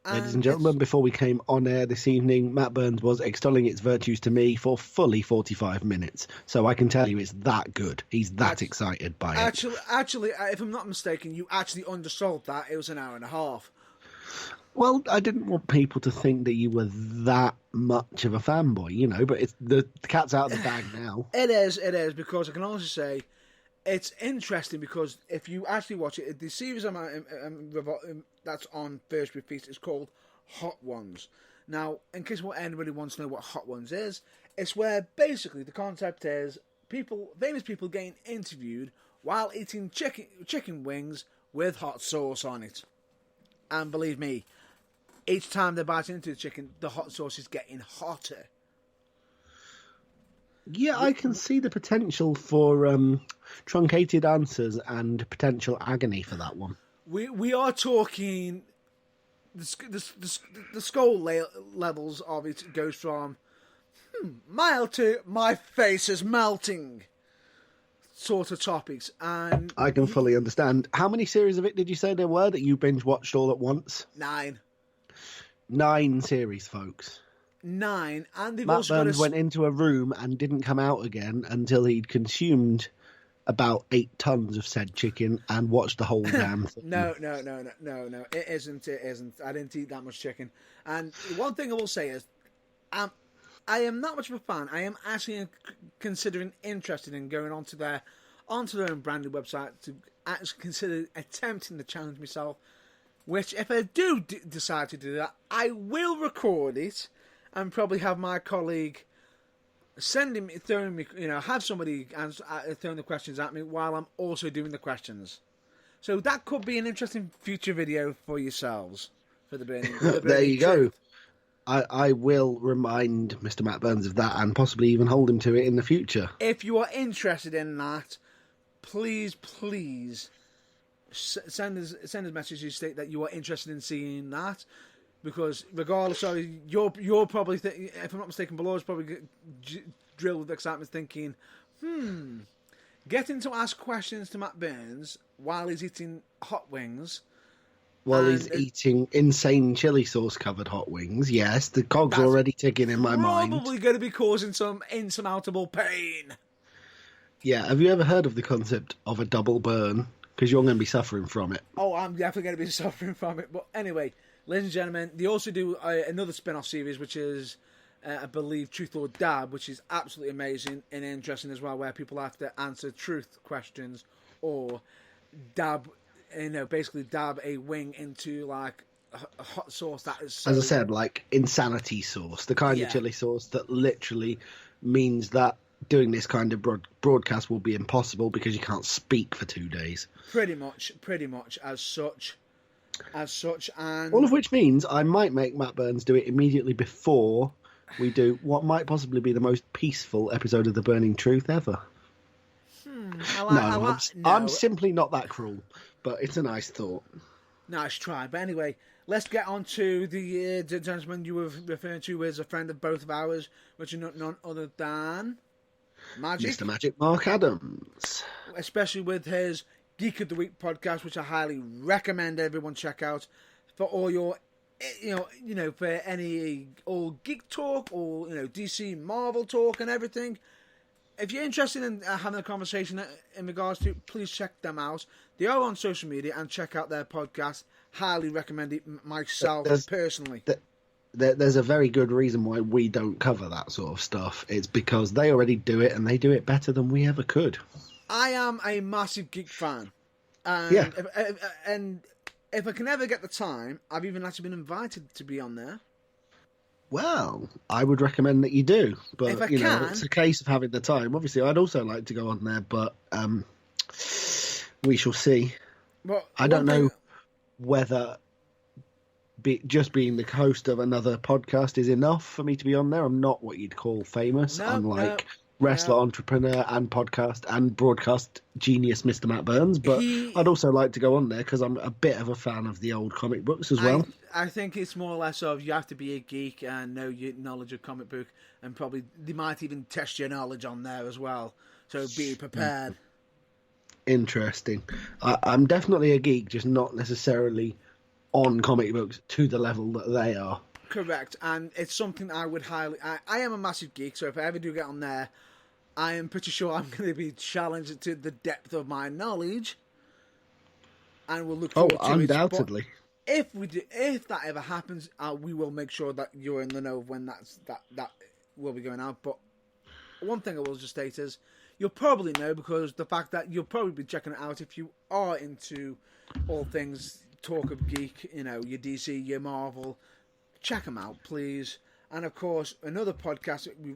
Ladies and gentlemen, before we came on air this evening, Matt Burns was extolling its virtues to me for fully 45 minutes. So I can tell you it's that good. He's that excited by it. Actually, if I'm not mistaken, you actually undersold that. It was an hour and a half. Well, I didn't want people to think that you were that much of a fanboy, you know, but the cat's out of the bag now. It is, because I can honestly say it's interesting because if you actually watch it, the series that's on First Repeat is called Hot Ones. Now, in case anybody wants to know what Hot Ones is, it's where basically the concept is famous people getting interviewed while eating chicken wings with hot sauce on it. And believe me, each time they bite into the chicken, the hot sauce is getting hotter. Yeah, I can see the potential for truncated answers and potential agony for that one. We are talking the skull levels of it goes from mild to my face is melting sort of topics, and I can fully understand. How many series of it did you say there were that you binge watched all at once? 9. 9 series, folks. 9, and they've Matt also Burns went into a room and didn't come out again until he'd consumed about 8 tons of said chicken and watched the whole damn thing. No. It isn't. I didn't eat that much chicken. And one thing I will say is, I am not much of a fan. I am actually interested in going onto their own branded website to actually consider attempting to challenge myself. Which, if I do decide to do that, I will record it and probably have my colleague have somebody throwing the questions at me while I'm also doing the questions. So that could be an interesting future video for yourselves for the burning. There you go. I will remind Mr. Matt Burns of that and possibly even hold him to it in the future. If you are interested in that, please send us a message to state that you are interested in seeing that. Because regardless, you're probably, if I'm not mistaken, below is probably drilled with excitement thinking, getting to ask questions to Matt Burns while he's eating hot wings. While he's eating insane chili sauce covered hot wings, yes, the cogs are already ticking in my mind. Probably going to be causing some insurmountable pain. Yeah, have you ever heard of the concept of a double burn? Because you're going to be suffering from it. Oh, I'm definitely going to be suffering from it. But anyway, ladies and gentlemen, they also do another spin-off series, which is, I believe, Truth or Dab, which is absolutely amazing and interesting as well, where people have to answer truth questions or basically dab a wing into like a hot sauce that is so... As I said, like insanity sauce, the kind of chili sauce that literally means that doing this kind of broadcast will be impossible because you can't speak for 2 days. Pretty much as such, and all of which means I might make Matt Burns do it immediately before we do what might possibly be the most peaceful episode of The Burning Truth ever. I'm simply not that cruel, but it's a nice thought. Nice try. But anyway, let's get on to the gentleman you were referring to as a friend of both of ours, which is none other than Mr. Magic Mark Adams. Especially with his Geek of the Week podcast, which I highly recommend everyone check out for all your, for any all geek talk or DC Marvel talk and everything. If you're interested in having a conversation in regards to, please check them out. They are on social media and check out their podcast. Highly recommend it myself personally. There's a very good reason why we don't cover that sort of stuff. It's because they already do it and they do it better than we ever could. I am a massive geek fan. And if I can ever get the time, I've even actually been invited to be on there. Well, I would recommend that you do. But, it's a case of having the time. Obviously, I'd also like to go on there, but we shall see. Well, I don't know whether just being the host of another podcast is enough for me to be on there. I'm not what you'd call famous, unlike wrestler, entrepreneur, and podcast and broadcast genius Mr. Matt Burns. But I'd also like to go on there because I'm a bit of a fan of the old comic books as well. I think it's more or less of you have to be a geek and know your knowledge of comic book, and probably they might even test your knowledge on there as well. So be prepared. Interesting. I'm definitely a geek, just not necessarily on comic books to the level that they are. Correct, and it's something I would highly. I am a massive geek, so if I ever do get on there, I am pretty sure I'm going to be challenged to the depth of my knowledge, and we'll look forward to undoubtedly. it. If that ever happens, we will make sure that you're in the know of when that will be going out. But one thing I will just state is, you'll probably know because the fact that you'll probably be checking it out if you are into all things talk of geek, your DC, your Marvel. Check them out, please. And of course, another podcast that we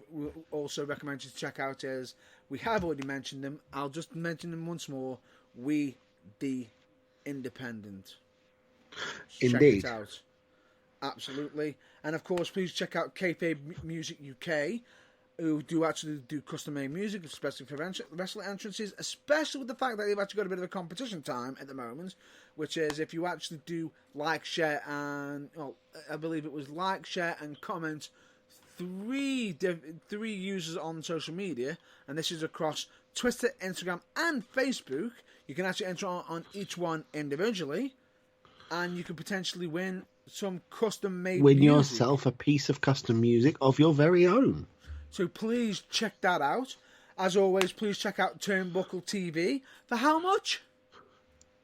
also recommend you to check out is, we have already mentioned them, I'll just mention them once more, We the Independent. Indeed. Check it out. Absolutely. And of course, please check out Kayfabe Music UK, who do actually do custom-made music, especially for wrestling entrances, especially with the fact that they've actually got a bit of a competition time at the moment, which is if you actually do like, share, and I believe it was like, share, and comment three users on social media, and this is across Twitter, Instagram, and Facebook. You can actually enter on each one individually, and you can potentially win some custom-made music. Win yourself a piece of custom music of your very own. So please check that out. As always, please check out Turnbuckle TV. For how much?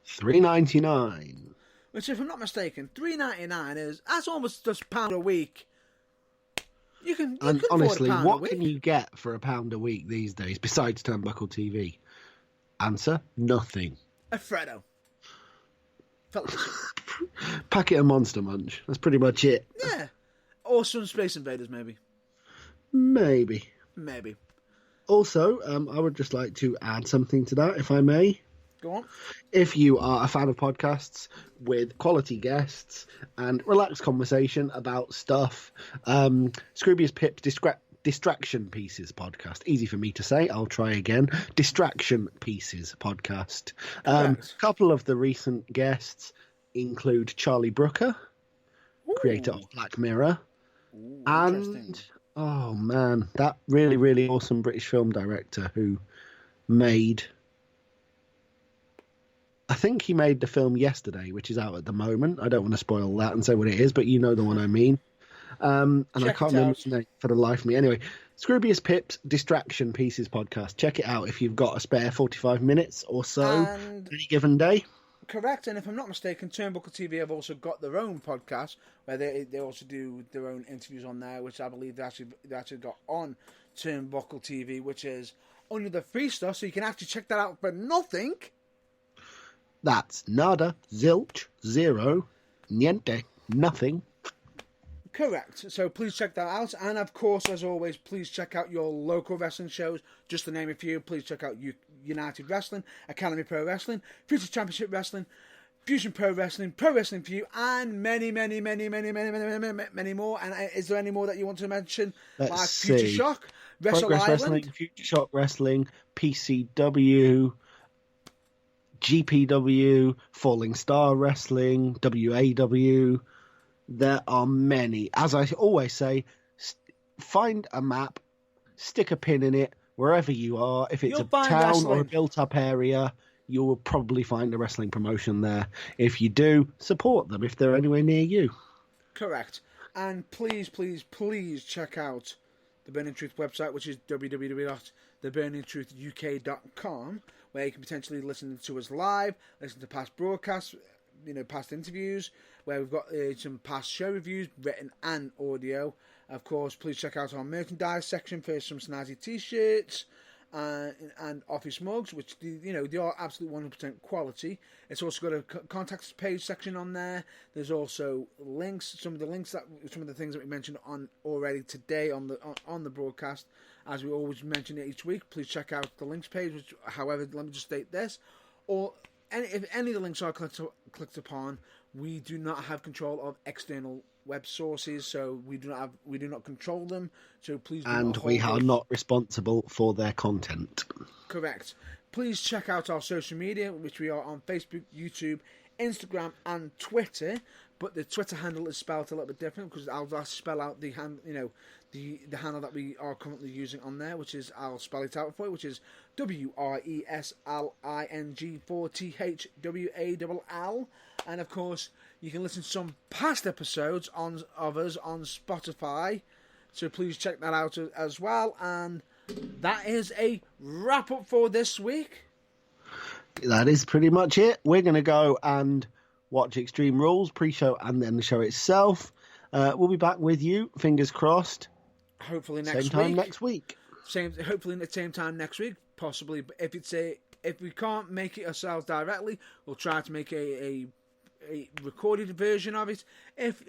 $3.99. Which, if I'm not mistaken, $3.99 that's almost just £1 a week. You can honestly, afford what can you get for £1 a week these days besides Turnbuckle TV? Answer: nothing. A Freddo. Fellas. Packet of Monster Munch. That's pretty much it. Yeah. Or some Space Invaders, maybe. Maybe. Also, I would just like to add something to that, if I may. Go on. If you are a fan of podcasts with quality guests and relaxed conversation about stuff, Scroobius Pip's Distraction Pieces podcast. Easy for me to say. I'll try again. Distraction Pieces podcast. A couple of the recent guests include Charlie Brooker, creator of Black Mirror, and oh man, that really, really awesome British film director who made, I think he made the film Yesterday, which is out at the moment. I don't want to spoil that and say what it is, but you know the one I mean. And I can't remember his name for the life of me. Anyway, Scroobius Pip's Distraction Pieces podcast. Check it out if you've got a spare 45 minutes or so any given day. Correct, and if I'm not mistaken, Turnbuckle TV have also got their own podcast where they also do their own interviews on there, which I believe they actually got on Turnbuckle TV, which is under the free stuff, so you can actually check that out for nothing. That's nada, zilch, zero, niente, nothing. Correct. So please check that out. And of course, as always, please check out your local wrestling shows. Just to name a few, please check out United Wrestling, Academy Pro Wrestling, Future Championship Wrestling, Fusion Pro Wrestling for You, and many, many, many, many, many, many, many, many more. And is there any more that you want to mention? Let's see. Future Shock, Progress Wrestling, Future Shock Wrestling, PCW, GPW, Falling Star Wrestling, WAW. There are many. As I always say, find a map, stick a pin in it, wherever you are. If it's a town or a built-up area, you will probably find a wrestling promotion there. If you do, support them if they're anywhere near you. Correct. And please, please, please check out the Burning Truth website, which is www.theburningtruthuk.com, where you can potentially listen to us live, listen to past broadcasts, past interviews, where we've got some past show reviews, written and audio. Of course, please check out our merchandise section for some snazzy t-shirts and office mugs, which they are absolute 100% quality. It's also got a contact page section on there. There's also links, some of the things that we mentioned on already today on the broadcast. As we always mention it each week, please check out the links page. Which, however, let me just state this: if any of the links are clicked upon, we do not have control of external web sources, so we do not control them. So please do and we are not responsible for their content. Correct. Please check out our social media, which we are on Facebook, YouTube, Instagram and Twitter, but the Twitter handle is spelled a little bit different because I'll spell out the the handle that we are currently using on there, which is, I'll spell it out for you, which is WRESLING4THWALL. And of course, you can listen to some past episodes of us on Spotify, so please check that out as well. And that is a wrap up for this week. That is pretty much it. We're going to go and watch Extreme Rules pre-show and then the show itself. We'll be back with you, fingers crossed. Hopefully next week. Same time next week. Hopefully at the same time next week, possibly. But if we can't make it ourselves directly, we'll try to make a recorded version of it. If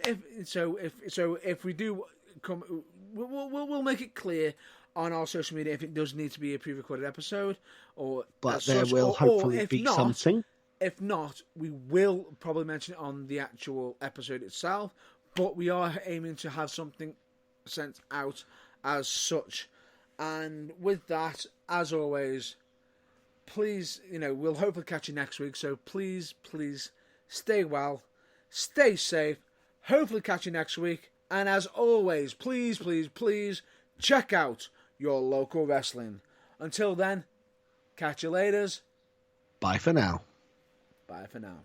we do come, we'll make it clear on our social media if it does need to be a pre-recorded episode, but there will hopefully be something. If not, we will probably mention it on the actual episode itself. But we are aiming to have something sent out as such. And with that, as always, please, we'll hopefully catch you next week. So please stay well, stay safe. Hopefully catch you next week. And as always, please check out your local wrestling. Until then, catch you later. Bye for now. Bye for now.